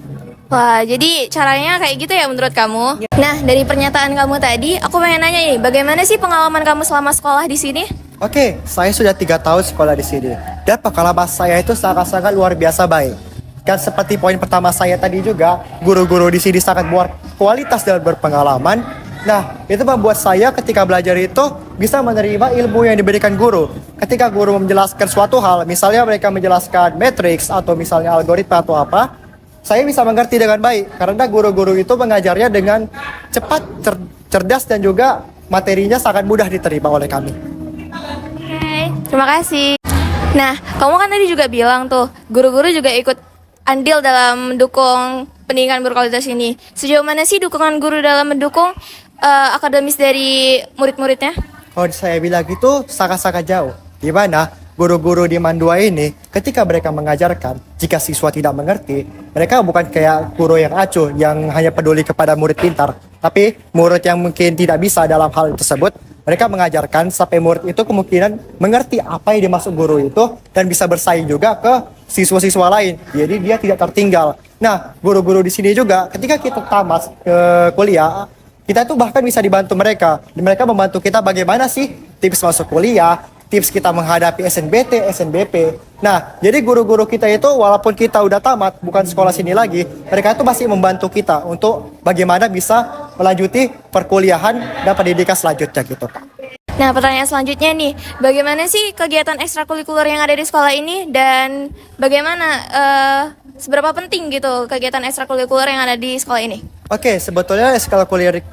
Wah, jadi caranya kayak gitu ya menurut kamu? Nah, dari pernyataan kamu tadi, aku pengen nanya nih, bagaimana sih pengalaman kamu selama sekolah di sini? Oke, saya sudah 3 tahun sekolah di sini. Dan pengalaman saya itu sangat-sangat luar biasa baik. Dan seperti poin pertama saya tadi juga, guru-guru di sini sangat berkualitas dan berpengalaman. Nah, itu membuat saya ketika belajar itu bisa menerima ilmu yang diberikan guru. Ketika guru menjelaskan suatu hal, misalnya mereka menjelaskan matriks atau misalnya algoritma atau apa, saya bisa mengerti dengan baik karena guru-guru itu mengajarnya dengan cepat, cerdas, dan juga materinya sangat mudah diterima oleh kami. Oke, terima kasih. Nah, kamu kan tadi juga bilang tuh, guru-guru juga ikut andil dalam mendukung pendidikan berkualitas ini. Sejauh mana sih dukungan guru dalam mendukung akademis dari murid-muridnya? Kalau saya bilang gitu sangat-sangat jauh. Di mana guru-guru di MAN 2 ini ketika mereka mengajarkan, jika siswa tidak mengerti, mereka bukan kayak guru yang acuh yang hanya peduli kepada murid pintar, tapi murid yang mungkin tidak bisa dalam hal tersebut, mereka mengajarkan sampai murid itu kemungkinan mengerti apa yang dimaksud guru itu dan bisa bersaing juga ke siswa-siswa lain. Jadi dia tidak tertinggal. Nah, guru-guru di sini juga ketika kita tamat ke kuliah, kita tuh bahkan bisa dibantu mereka. Mereka membantu kita bagaimana sih tips masuk kuliah, tips kita menghadapi SNBT, SNBP. Nah, jadi guru-guru kita itu walaupun kita udah tamat, bukan sekolah sini lagi, mereka itu masih membantu kita untuk bagaimana bisa melanjuti perkuliahan dan pendidikan selanjutnya gitu, Pak. Nah, pertanyaan selanjutnya nih, bagaimana sih kegiatan ekstrakurikuler yang ada di sekolah ini dan bagaimana seberapa penting gitu kegiatan ekstrakurikuler yang ada di sekolah ini? Oke, sebetulnya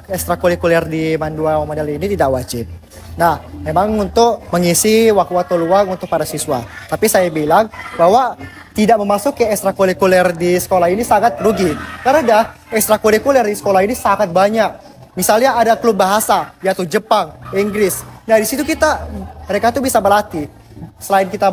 ekstrakurikuler di Mandua model ini tidak wajib. Nah, memang untuk mengisi waktu-waktu luang untuk para siswa. Tapi saya bilang bahwa tidak memasuki ekstrakurikuler di sekolah ini sangat rugi. Karena ekstrakurikuler di sekolah ini sangat banyak. Misalnya ada klub bahasa, yaitu Jepang, Inggris. Nah, di situ mereka tuh bisa berlatih. Selain kita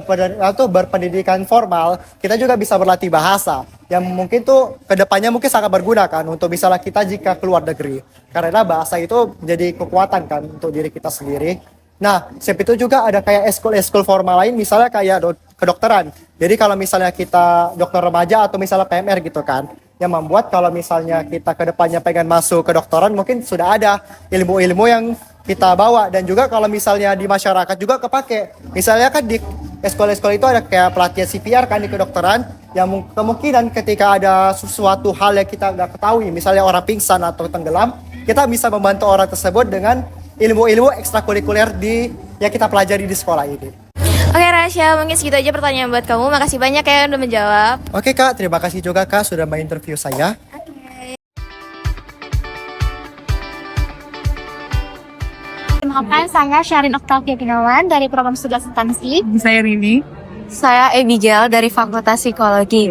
berpendidikan formal, kita juga bisa berlatih bahasa yang mungkin tuh kedepannya mungkin sangat berguna kan untuk misalnya kita jika keluar negeri, karena bahasa itu menjadi kekuatan kan untuk diri kita sendiri. Nah, seperti itu juga ada kayak eskul formal lain, misalnya kayak kedokteran. Jadi kalau misalnya kita dokter remaja atau misalnya PMR gitu kan, yang membuat kalau misalnya kita kedepannya pengen masuk kedokteran mungkin sudah ada ilmu-ilmu yang kita bawa. Dan juga kalau misalnya di masyarakat juga kepake, misalnya kan di sekolah-sekolah itu ada kayak pelatihan CPR kan di kedokteran, yang kemungkinan ketika ada sesuatu hal yang kita nggak ketahui, misalnya orang pingsan atau tenggelam, kita bisa membantu orang tersebut dengan ilmu-ilmu ekstrakurikuler yang kita pelajari di sekolah ini. Oke Rasya, mungkin segitu aja pertanyaan buat kamu. Makasih banyak ya udah menjawab. Oke Kak, terima kasih juga Kak sudah menginterview saya. Perkenalkan, saya Syarin Oktavia Gunawan dari program studi akuntansi. Saya Rini. Saya Abigail dari Fakultas Psikologi.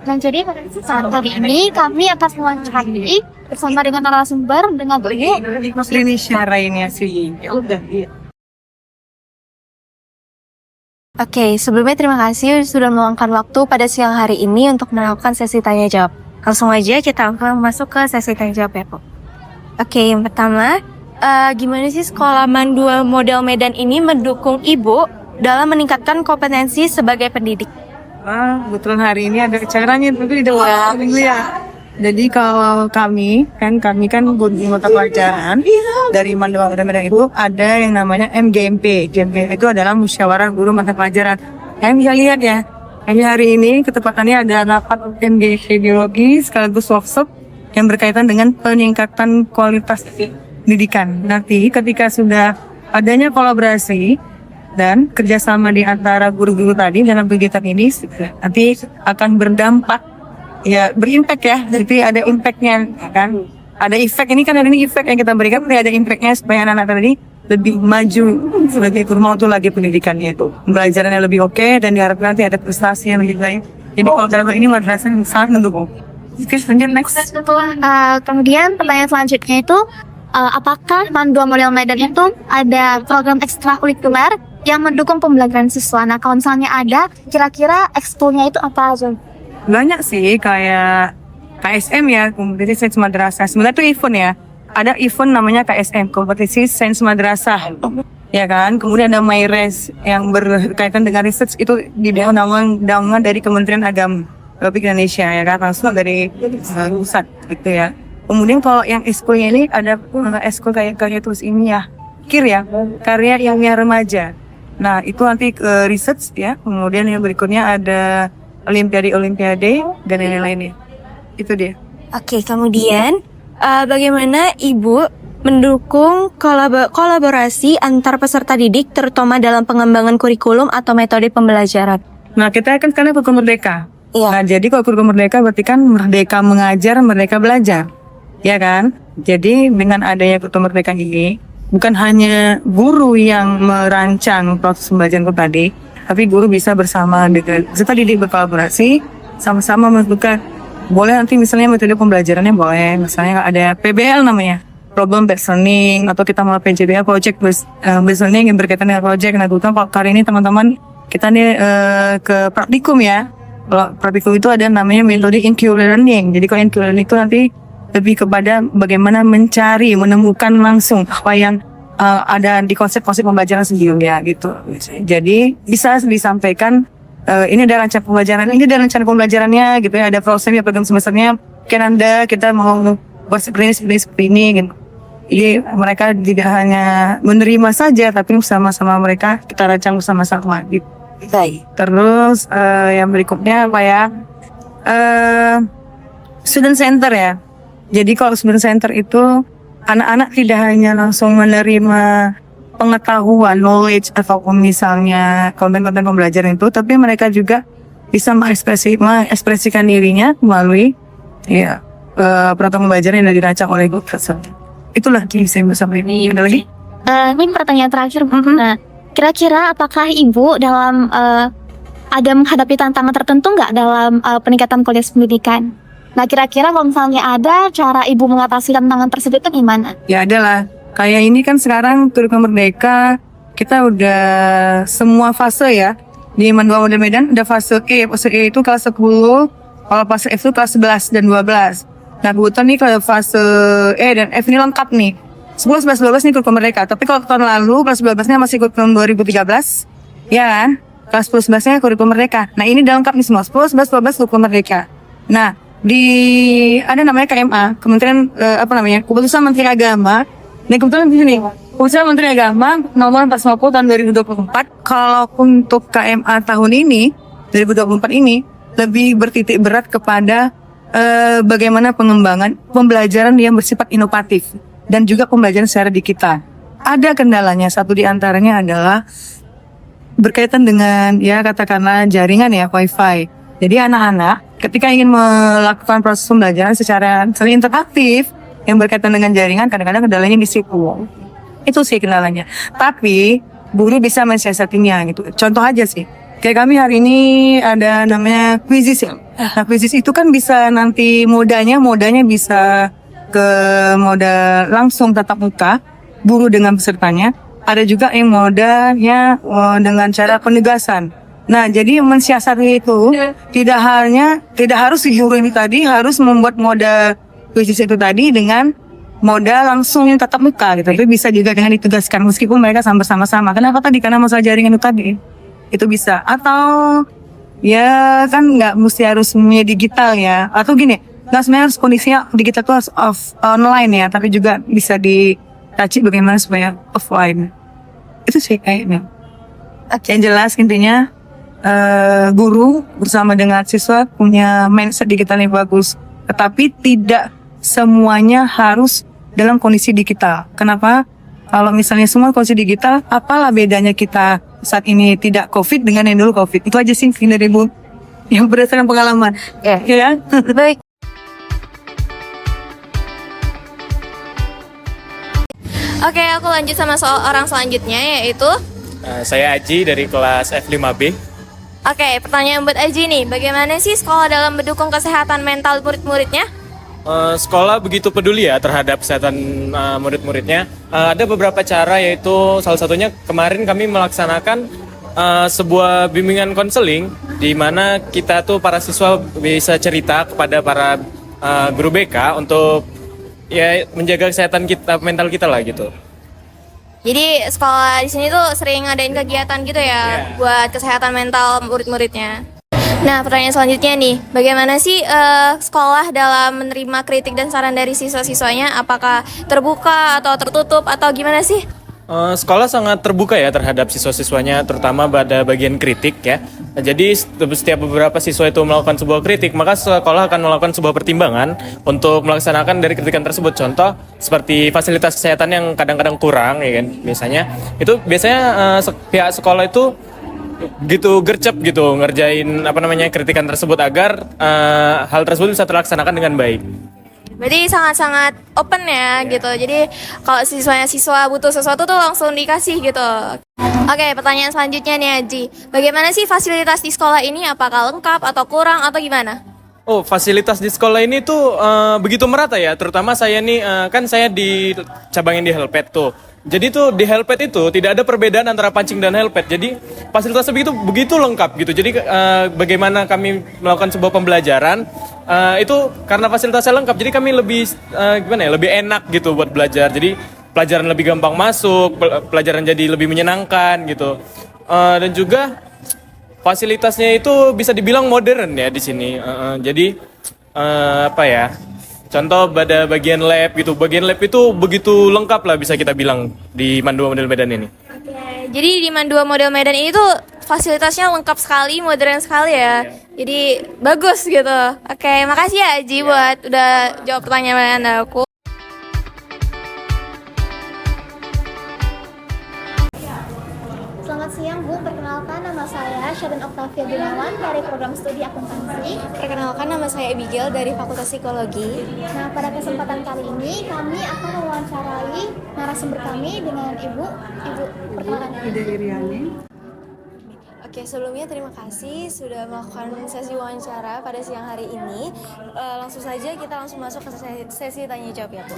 Dan jadi pada kesempatan kali ini kami akan mewawancarai bersama dengan narasumber dengan Ibu Rini Syaraini sih. Oke, sebelumnya terima kasih sudah meluangkan waktu pada siang hari ini untuk melakukan sesi tanya jawab. Langsung aja kita akan masuk ke sesi tanya jawab ya, Bu. Oke, yang pertama, gimana sih sekolah Mandua Model Medan ini mendukung Ibu dalam meningkatkan kompetensi sebagai pendidik? Kebetulan hari ini ada acaranya tentu di luar minggu ya. Jadi kalau kami kan guru mata pelajaran dari Mandua Model Medan itu ada yang namanya MGMP. MGMP itu adalah musyawarah guru mata pelajaran. Kalian bisa lihat ya, kami hari ini ketepatannya ada rapat MGMP biologi sekaligus workshop yang berkaitan dengan peningkatan kualitas pendidikan. Nanti ketika sudah adanya kolaborasi dan kerjasama di antara guru-guru tadi dalam kegiatan ini, nanti akan berdampak, ya berimpact ya. Jadi ada impactnya kan. Ada efek, ini kan ini efek yang kita berikan, tapi ada impactnya supaya anak-anak tadi lebih maju sebagai guru untuk lagi pendidikannya itu. Pembelajarannya lebih oke dan diharapkan nanti ada prestasi yang lebih baik. Jadi kalau dalam ini madrasah sangat mendukung. Oke, next. Kemudian pertanyaan selanjutnya itu, apakah Mandua Model Medan itu ada program ekstrakurikuler yang mendukung pembelajaran siswa? Nah, kalau misalnya ada, kira-kira ekskulnya itu apa aja? Banyak sih, kayak KSM ya, kompetisi sains madrasah. Sebenarnya itu event ya. Ada event namanya KSM, kompetisi sains madrasah. Ya kan? Kemudian ada MyRes yang berkaitan dengan research, itu di bawah naungan dari Kementerian Agama Republik Indonesia ya kan, langsung dari pusat gitu ya. Kemudian kalau yang eskulnya ini ada eskul kayak karya tulis ilmiah, karya ilmiah remaja. Nah itu nanti research ya. Kemudian yang berikutnya ada olimpiade dan lain-lainnya. Itu dia. Oke, kemudian bagaimana Ibu mendukung kolaborasi antar peserta didik terutama dalam pengembangan kurikulum atau metode pembelajaran? Nah kita kan sekarang kurikulum merdeka. Iya. Nah jadi kalau kurikulum merdeka berarti kan merdeka mengajar, merdeka belajar. Ya kan? Jadi dengan adanya kurikulum merdeka ini, bukan hanya guru yang merancang proses pembelajaran itu tadi, tapi guru bisa bersama dengan peserta didik berkolaborasi, sama-sama menentukan. Boleh nanti misalnya metode pembelajarannya boleh, misalnya ada PBL namanya, problem based learning, atau kita mau PJBL, project based learning yang berkaitan dengan project. Nah, terutama kali ini teman-teman kita nih ke praktikum ya. Kalau praktikum itu ada namanya metode inquiry learning. Jadi kalau inquiry learning itu nanti lebih kepada bagaimana menemukan langsung apa yang ada di konsep-konsep pembelajaran sebelumnya gitu. Jadi bisa disampaikan ini ada rencana pembelajaran, ini ada rencana pembelajarannya gitu ya, ada prosesnya, program semesternya. Mungkin kita mau buat seperti ini gitu. Jadi mereka tidak hanya menerima saja, tapi sama-sama mereka kita rancang bersama-sama gitu. Terus yang berikutnya apa ya? Student center ya. Jadi kalau student center itu anak-anak tidak hanya langsung menerima pengetahuan, knowledge ataupun misalnya konten-konten pembelajaran itu, tapi mereka juga bisa mengekspresikan dirinya melalui ya peraturan pembelajaran yang dirancang oleh guru tersebut. Itulah yang bisa Ibu sampaikan. Ada lagi? Ini pertanyaan terakhir, Bu. Nah, kira-kira apakah Ibu dalam ada menghadapi tantangan tertentu nggak dalam peningkatan kualitas pendidikan? Nah, kira-kira kalau misalnya ada, cara Ibu mengatasi tantangan tersebut itu gimana? Ya ada lah. Kayak ini kan sekarang kurikulum merdeka, kita udah semua fase ya. Di MAN 2 model Medan ada fase E. Fase E itu kelas 10, kalau fase F itu kelas 11 dan 12. Nah, kebetulan nih kalau fase E dan F ini lengkap nih. 10, 11, 12 nih kurikulum merdeka. Tapi kalau tahun lalu, kelas 12-nya masih kurikulum 2013, ya kan? Kelas 10, 11-nya kurikulum merdeka. Nah, ini udah lengkap nih semua. 10, 11, 12 kurikulum merdeka. Nah, ada namanya KMA, Kementerian Keputusan Menteri Agama. Dan kebetulan di sini, Keputusan Menteri Agama nomor 450 tahun 2024. Kalau untuk KMA tahun ini, 2024 ini, lebih bertitik berat kepada bagaimana pengembangan pembelajaran yang bersifat inovatif dan juga pembelajaran secara digital. Ada kendalanya, satu di antaranya adalah berkaitan dengan ya katakanlah jaringan ya, wifi. Jadi anak-anak ketika ingin melakukan proses pembelajaran secara interaktif yang berkaitan dengan jaringan, kadang-kadang kendalanya di situ. Itu sih kendalanya. Tapi guru bisa mensiasatinya gitu. Contoh aja sih. Kayak kami hari ini ada namanya Quizizz ya. Nah, Quizizz itu kan bisa nanti modanya bisa ke moda langsung tatap muka, guru dengan pesertanya. Ada juga yang modanya dengan cara penugasan. Nah, jadi mensiasati itu tidak harus si guru ini tadi harus membuat moda Quizizz itu tadi dengan moda langsung tatap muka gitu. Itu bisa juga dengan ditugaskan meskipun mereka sama-sama. Kenapa tadi? Karena masalah jaringan itu tadi. Itu bisa. Atau ya kan nggak mesti harus semuanya digital ya. Atau gini, nggak semuanya harus kondisinya digital itu harus online ya. Tapi juga bisa diracik bagaimana supaya offline. Itu sih kayaknya. Yang jelas intinya guru bersama dengan siswa punya mindset digital yang bagus. Tetapi tidak semuanya harus dalam kondisi digital. Kenapa? Kalau misalnya semua kondisi digital, apalah bedanya kita saat ini tidak COVID dengan yang dulu COVID? Itu aja sih dari Ibu yang berdasarkan pengalaman. Ya. Baik. Oke, aku lanjut sama orang selanjutnya yaitu Saya Aji dari kelas F5B. Oke, pertanyaan buat Aji nih. Bagaimana sih sekolah dalam mendukung kesehatan mental murid-muridnya? Sekolah begitu peduli ya terhadap kesehatan murid-muridnya. Ada beberapa cara, yaitu salah satunya kemarin kami melaksanakan sebuah bimbingan konseling di mana kita tuh para siswa bisa cerita kepada para guru BK untuk ya menjaga kesehatan kita, mental kita lah gitu. Jadi sekolah di sini tuh sering ngadain kegiatan gitu ya buat kesehatan mental murid-muridnya. Nah, pertanyaan selanjutnya nih, bagaimana sih sekolah dalam menerima kritik dan saran dari siswa-siswanya? Apakah terbuka atau tertutup atau gimana sih? Sekolah sangat terbuka ya terhadap siswa-siswanya, terutama pada bagian kritik ya. Jadi setiap beberapa siswa itu melakukan sebuah kritik, maka sekolah akan melakukan sebuah pertimbangan untuk melaksanakan dari kritikan tersebut. Contoh seperti fasilitas kesehatan yang kadang-kadang kurang ya kan, biasanya pihak sekolah itu gitu gercep gitu ngerjain kritikan tersebut agar hal tersebut bisa terlaksanakan dengan baik. Berarti sangat-sangat open ya gitu. Jadi kalau siswa butuh sesuatu tuh langsung dikasih gitu. Oke, pertanyaan selanjutnya nih Aji. Bagaimana sih fasilitas di sekolah ini? Apakah lengkap atau kurang atau gimana? Oh, fasilitas di sekolah ini tuh begitu merata ya. Terutama saya nih, kan saya dicabangin di Helpet tuh. Jadi tuh di Helpet itu tidak ada perbedaan antara pancing dan Helpet. Jadi fasilitasnya begitu lengkap gitu. Jadi bagaimana kami melakukan sebuah pembelajaran itu karena fasilitasnya lengkap. Jadi kami lebih lebih enak gitu buat belajar. Jadi pelajaran lebih gampang masuk, pelajaran jadi lebih menyenangkan gitu. Dan juga fasilitasnya itu bisa dibilang modern ya di sini. Jadi contoh pada bagian lab gitu. Bagian lab itu begitu lengkap lah bisa kita bilang di MAN 2 model Medan ini. Oke, jadi di MAN 2 model Medan ini tuh fasilitasnya lengkap sekali, modern sekali ya. Jadi bagus gitu. Oke, makasih ya Aji buat udah jawab pertanyaan aku. Selamat siang siang Bu, perkenalkan nama saya Syadan Oktavia Gunawan dari program studi akuntansi. Perkenalkan, nama saya Abigail dari Fakultas Psikologi. Nah, pada kesempatan kali ini kami akan mewawancarai narasumber kami dengan Ibu perkenalkan. Ida Iriani. Oke, sebelumnya terima kasih sudah melakukan sesi wawancara pada siang hari ini. Langsung saja kita langsung masuk ke sesi tanya jawab ya Bu.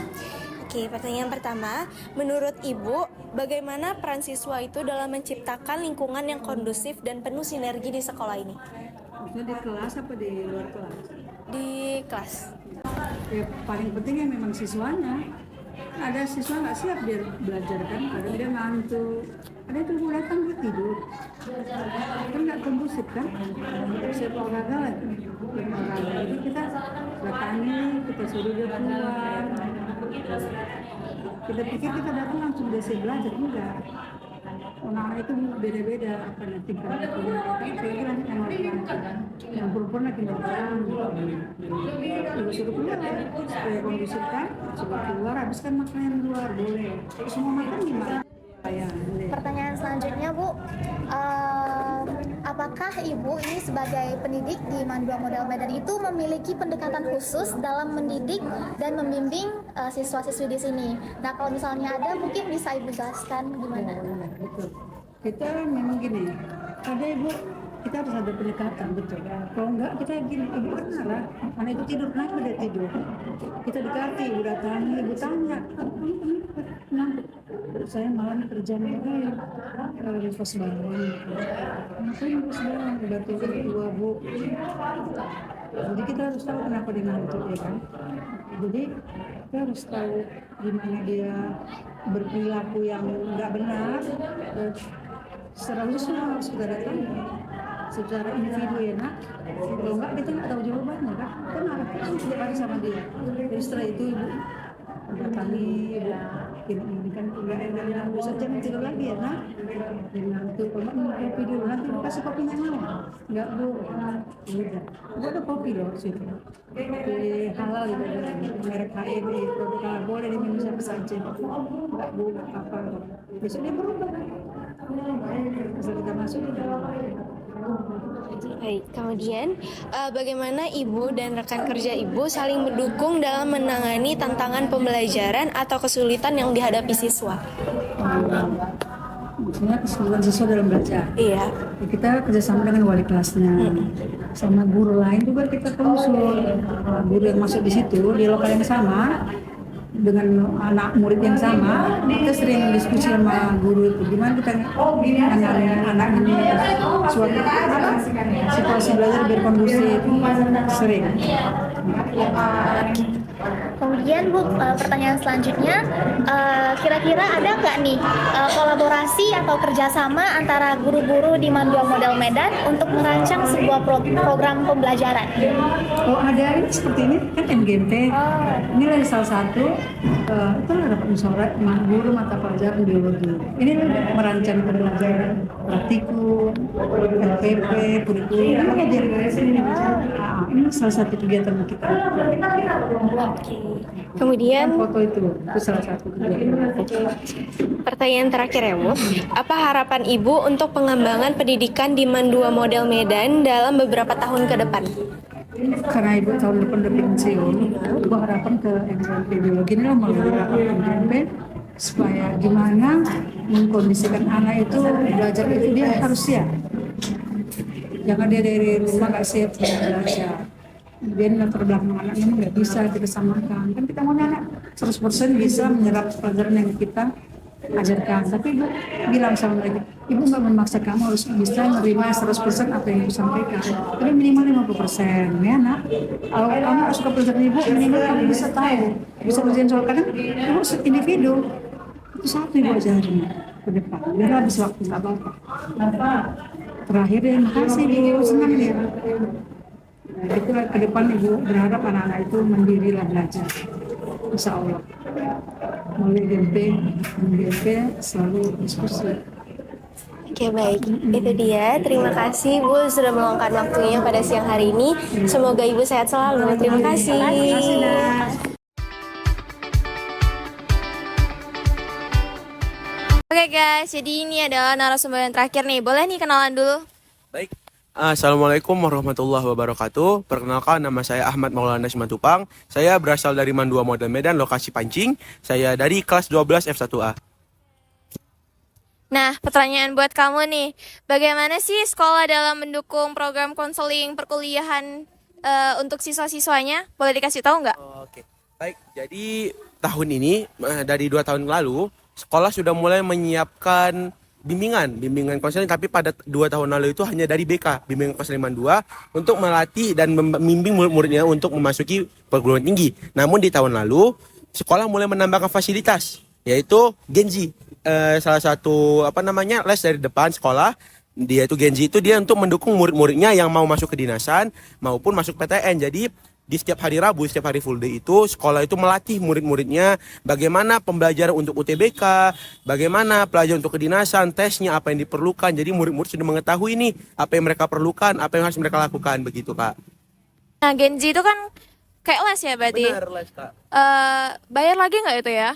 Oke, pertanyaan pertama, menurut Ibu, bagaimana peran siswa itu dalam menciptakan lingkungan yang kondusif dan penuh sinergi di sekolah ini? Maksudnya di kelas apa di luar kelas? Di kelas. Ya paling penting ya memang siswanya. Ada siswa nggak siap dia belajar kan, kadang dia ngantuk, ada itu mau datang dia tidur, kan nggak kondusif kan, siap olahraga lah, jadi kita datangi, kita suruh dia keluar, kita pikir kita datang langsung dia siap belajar, enggak. Anak-anak itu beda-beda karena tingkatnya kayaknya nanti yang perempuan lagi nongkrong suruh keluar supaya kondusif kan, suruh keluar habiskan makanan di luar boleh, semua makan gimana? Pertanyaan selanjutnya Bu, apakah Ibu ini sebagai pendidik di MAN 2 Model Medan itu memiliki pendekatan khusus dalam mendidik dan membimbing siswa-siswi di sini? Nah, kalau misalnya ada mungkin bisa Ibu jelaskan gimana? Betul. Kita memang gini, ada Ibu, kita harus ada pendekatan, betul. Kalau enggak kita gini, Ibu kan marah, anak itu tidur, kenapa dia tidur? Kita dekati, Ibu datangi, Ibu tanya, kenapa? Saya malam kerjaan itu pas bangun. Ngapain pas bangun? Udah tidur dua Bu. Jadi kita harus tahu kenapa dia ngantuk ya kan. Jadi kita harus tahu gimana dia berperilaku yang nggak benar. Secara khusus harus kita datang secara individu ya nak. Kalau nggak kita nggak tahu jawabannya kan. Kita marah terus setiap hari sama dia. Jadi setelah itu Ibu datangi, ini kan nggak enak, bisa jangan tidur lagi ya nak. Nanti kalau mau kopi dulu, nanti kasih kopinya mau? Nggak Bu, udah. Ada kopi loh situ. Kopi halal itu merek HMI, produk halal boleh diminum siapa saja. Nggak Bu, nggak apa. Besok dia berubah. Bisa kita masuk udah. Baik, kemudian bagaimana Ibu dan rekan kerja Ibu saling mendukung dalam menangani tantangan pembelajaran atau kesulitan yang dihadapi siswa? Maksudnya kesulitan siswa dalam belajar. Iya. Kita kerjasama dengan wali kelasnya, sama guru lain juga kita konsul. Guru yang masuk di situ di lokal yang sama dengan anak murid yang sama, kita sering diskusi sama guru itu gimana kita anak ini suatu situasi belajar biar kondusif, sering. Kemudian Bu, pertanyaan selanjutnya, kira-kira ada nggak nih kolaborasi atau kerjasama antara guru-guru di MAN 2 Model Medan untuk merancang sebuah program pembelajaran? Oh ada ini seperti ini kan MGMP, ini adalah salah satu itu dapat musyawarah guru mata pelajaran biologi. Ini merancang pembelajaran praktikum, LPP, kurikulum, ini salah satu kegiatan kita. Kemudian Foto itu salah satu kegiatan. pertanyaan terakhir ya Bu, apa harapan Ibu untuk pengembangan pendidikan di MAN 2 Model Medan dalam beberapa tahun ke depan? Karena Ibu tahun depan udah pensiun, Ibu harapan ke MGMP biologi ini melalui rapat MGMP supaya gimana mengkondisikan anak itu belajar itu dia harus siap. Jangan dia dari rumah nggak siap belajar. Dia latar belakang anaknya nggak bisa kita samakan. Kan kita mau anak 100% bisa menyerap pelajaran yang kita ajarkan. Tapi Ibu bilang sama mereka, Ibu nggak memaksa kamu harus bisa menerima 100% apa yang Ibu sampaikan. Tapi minimal 50%, ya nak. Kalau kamu suka pelajaran Ibu, minimal kamu bisa tahu, bisa kerjain soal kadang Ibu individu. Itu satu Ibu ajarin ke depan. Biar habis waktu nggak apa-apa. Terakhir terima kasih Ibu, senang ya. Nah, itu ke depan Ibu berharap anak-anak itu mandirilah belajar. Insya Allah. Mulai DMP selalu diskusi. Oke baik, itu dia. Terima kasih Bu sudah meluangkan waktunya pada siang hari ini. Semoga Ibu sehat selalu. Terima kasih. Oke, Oke guys, jadi ini adalah narasumber yang terakhir nih. Boleh nih kenalan dulu? Baik. Assalamualaikum warahmatullahi wabarakatuh. Perkenalkan, nama saya Ahmad Maulana Simatupang. Saya berasal dari MAN 2 Model Medan, lokasi Pancing. Saya dari kelas 12 F1A. Nah, pertanyaan buat kamu nih. Bagaimana sih sekolah dalam mendukung program konseling perkuliahan untuk siswa-siswanya? Boleh dikasih tahu nggak? Oke. Baik, jadi tahun ini dari 2 tahun lalu sekolah sudah mulai menyiapkan bimbingan konseling, tapi pada 2 tahun lalu itu hanya dari BK, bimbingan konseling MAN 2, untuk melatih dan membimbing murid-muridnya untuk memasuki perguruan tinggi. Namun di tahun lalu sekolah mulai menambahkan fasilitas, yaitu Genzi, salah satu les dari depan sekolah. Dia itu Genzi itu dia untuk mendukung murid-muridnya yang mau masuk kedinasan maupun masuk PTN. Jadi di setiap hari Rabu, setiap hari full day itu sekolah itu melatih murid-muridnya bagaimana pembelajaran untuk UTBK, bagaimana pelajaran untuk kedinasan, tesnya, apa yang diperlukan. Jadi murid-murid sudah mengetahui nih apa yang mereka perlukan, apa yang harus mereka lakukan, begitu Kak. Nah, Genzi itu kan kayak les ya berarti? Benar, les Kak. Bayar lagi nggak itu ya?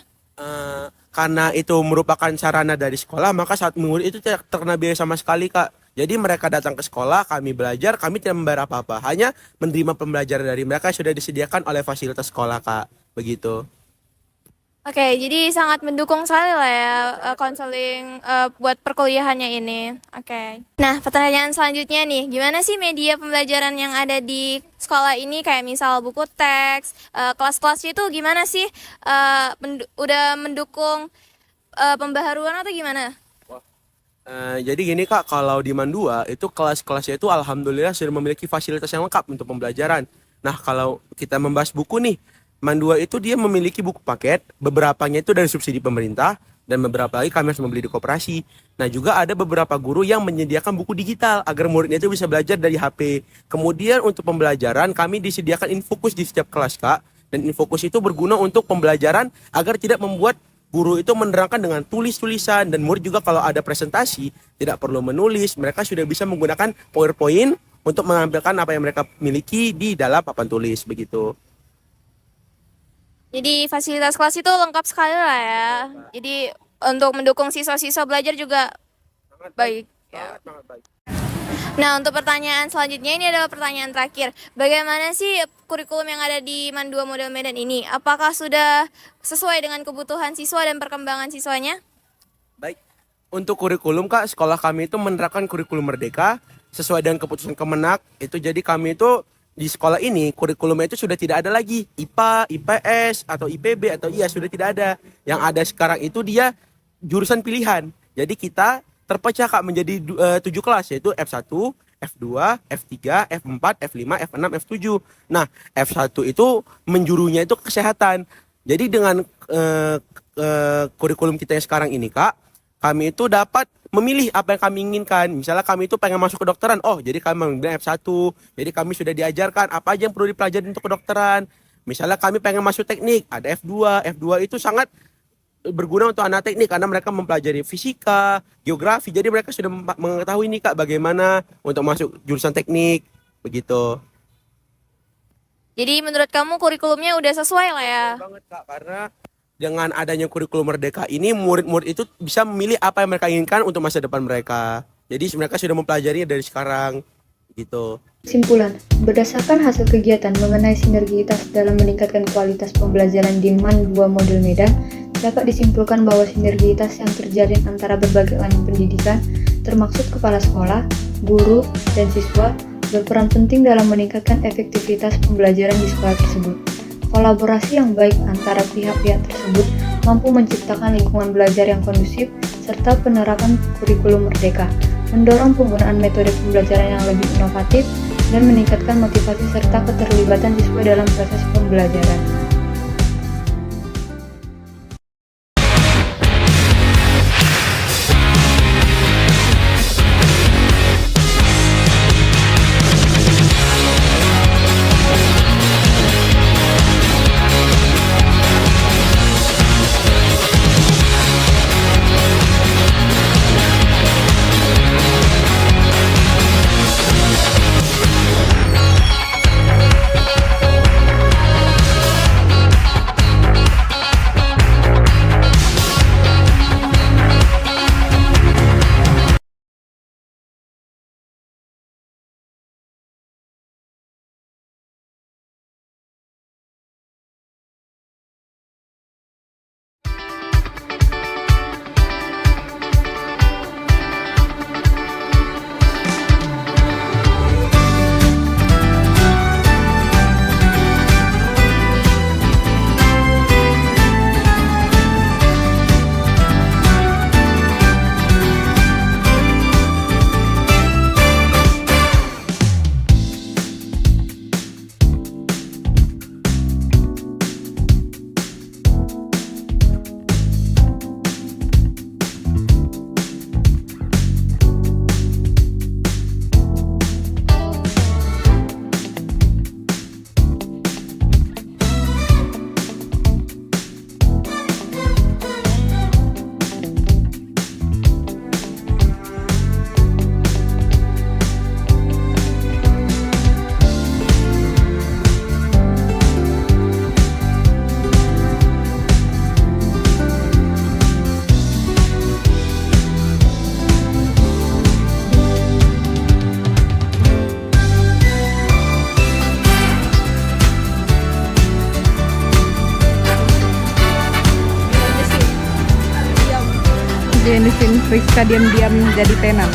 Karena itu merupakan sarana dari sekolah, maka saat murid itu tidak terkena biaya sama sekali Kak. Jadi mereka datang ke sekolah, kami belajar, kami tidak membayar apa-apa. Hanya menerima pembelajaran dari mereka yang sudah disediakan oleh fasilitas sekolah Kak. Begitu. Oke, jadi sangat mendukung sekali lah ya konseling buat perkuliahannya ini. Oke. Nah, pertanyaan selanjutnya nih, gimana sih media pembelajaran yang ada di sekolah ini, kayak misal buku teks, kelas-kelasnya itu gimana sih? Udah mendukung pembaharuan atau gimana? Jadi gini Kak, kalau di MAN 2 itu kelas-kelasnya itu alhamdulillah sudah memiliki fasilitas yang lengkap untuk pembelajaran. Nah, kalau kita membahas buku nih, MAN 2 itu dia memiliki buku paket, beberapanya itu dari subsidi pemerintah, dan beberapa lagi kami harus membeli di koperasi. Nah, juga ada beberapa guru yang menyediakan buku digital agar muridnya itu bisa belajar dari HP. Kemudian untuk pembelajaran kami disediakan infokus di setiap kelas Kak, dan infokus itu berguna untuk pembelajaran agar tidak membuat guru itu menerangkan dengan tulis-tulisan, dan murid juga kalau ada presentasi tidak perlu menulis, mereka sudah bisa menggunakan PowerPoint untuk menampilkan apa yang mereka miliki di dalam papan tulis, begitu. Jadi fasilitas kelas itu lengkap sekali lah ya. Jadi untuk mendukung siswa-siswa belajar juga baik. Sangat baik. Nah, untuk pertanyaan selanjutnya, ini adalah pertanyaan terakhir. Bagaimana sih kurikulum yang ada di MAN 2 Model Medan ini? Apakah sudah sesuai dengan kebutuhan siswa dan perkembangan siswanya? Baik. Untuk kurikulum Kak, sekolah kami itu menerapkan kurikulum merdeka sesuai dengan keputusan Kemenak. Itu jadi kami itu di sekolah ini kurikulumnya itu sudah tidak ada lagi IPA, IPS atau IPB atau IA, sudah tidak ada. Yang ada sekarang itu dia jurusan pilihan. Jadi kita terpecah Kak menjadi 7 kelas, yaitu F1, F2, F3, F4, F5, F6, F7. Nah, F1 itu menjurunya itu kesehatan. Jadi dengan kurikulum kita yang sekarang ini Kak, kami itu dapat memilih apa yang kami inginkan. Misalnya kami itu pengen masuk kedokteran, jadi kami mengambil F1. Jadi kami sudah diajarkan apa aja yang perlu dipelajari untuk kedokteran. Misalnya kami pengen masuk teknik, ada F2. F2 itu sangat berguna untuk anak teknik karena mereka mempelajari fisika, geografi. Jadi mereka sudah mengetahui nih Kak bagaimana untuk masuk jurusan teknik, begitu. Jadi menurut kamu kurikulumnya udah sesuai lah ya? Banget Kak, karena dengan adanya kurikulum merdeka ini murid-murid itu bisa memilih apa yang mereka inginkan untuk masa depan mereka. Jadi mereka sudah mempelajarinya dari sekarang, gitu. Kesimpulan, berdasarkan hasil kegiatan mengenai sinergitas dalam meningkatkan kualitas pembelajaran di MAN 2 Model Medan, dapat disimpulkan bahwa sinergitas yang terjalin antara berbagai elemen pendidikan, termaksud kepala sekolah, guru, dan siswa, berperan penting dalam meningkatkan efektivitas pembelajaran di sekolah tersebut. Kolaborasi yang baik antara pihak-pihak tersebut mampu menciptakan lingkungan belajar yang kondusif serta penerapan kurikulum merdeka, mendorong penggunaan metode pembelajaran yang lebih inovatif, dan meningkatkan motivasi serta keterlibatan siswa dalam proses pembelajaran. jelasin Rizka diam-diam jadi tenan.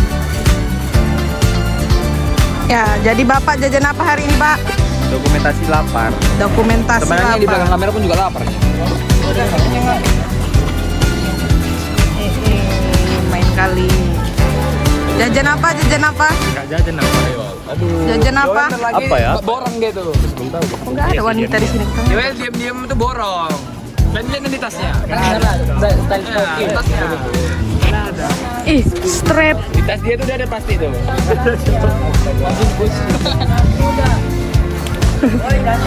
Ya, jadi Bapak jajan apa hari ini, Pak? Dokumentasi lapar. Dokumentasi Sebenarnya lapar. di belakang kamera pun juga lapar. Main kali. Jajan apa? Jajan apa? Enggak jajan apa? Aduh. Jajan apa? Apa ya? Borong gitu. Oh, nggak ada wanita di sini. Joel diam-diam itu borong. Dan lihat nanti tasnya. Kan ada style smoking. Tasnya. Ih, strap. Di tas dia tuh udah ada pasti tuh.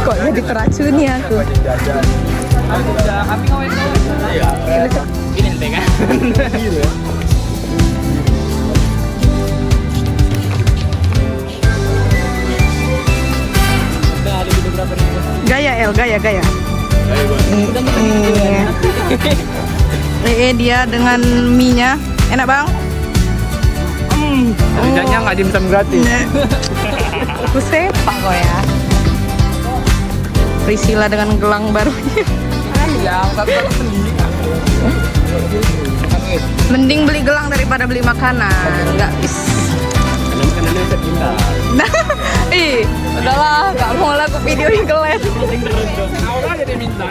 Kok jadi teracuni aku? Ini ente kan? Gaya El, gaya. Dia dengan mie-nya. Enak, Bang? Kerjanya nggak dimsum gratis. Aku sepak kok ya. Priscilla dengan gelang barunya. Yang satu-satu sendiri. Mending beli gelang daripada beli makanan. Enggak Makanannya sepindah. Ih, udahlah, gak mau lah aku videoin kalian. Awalnya jadi minta.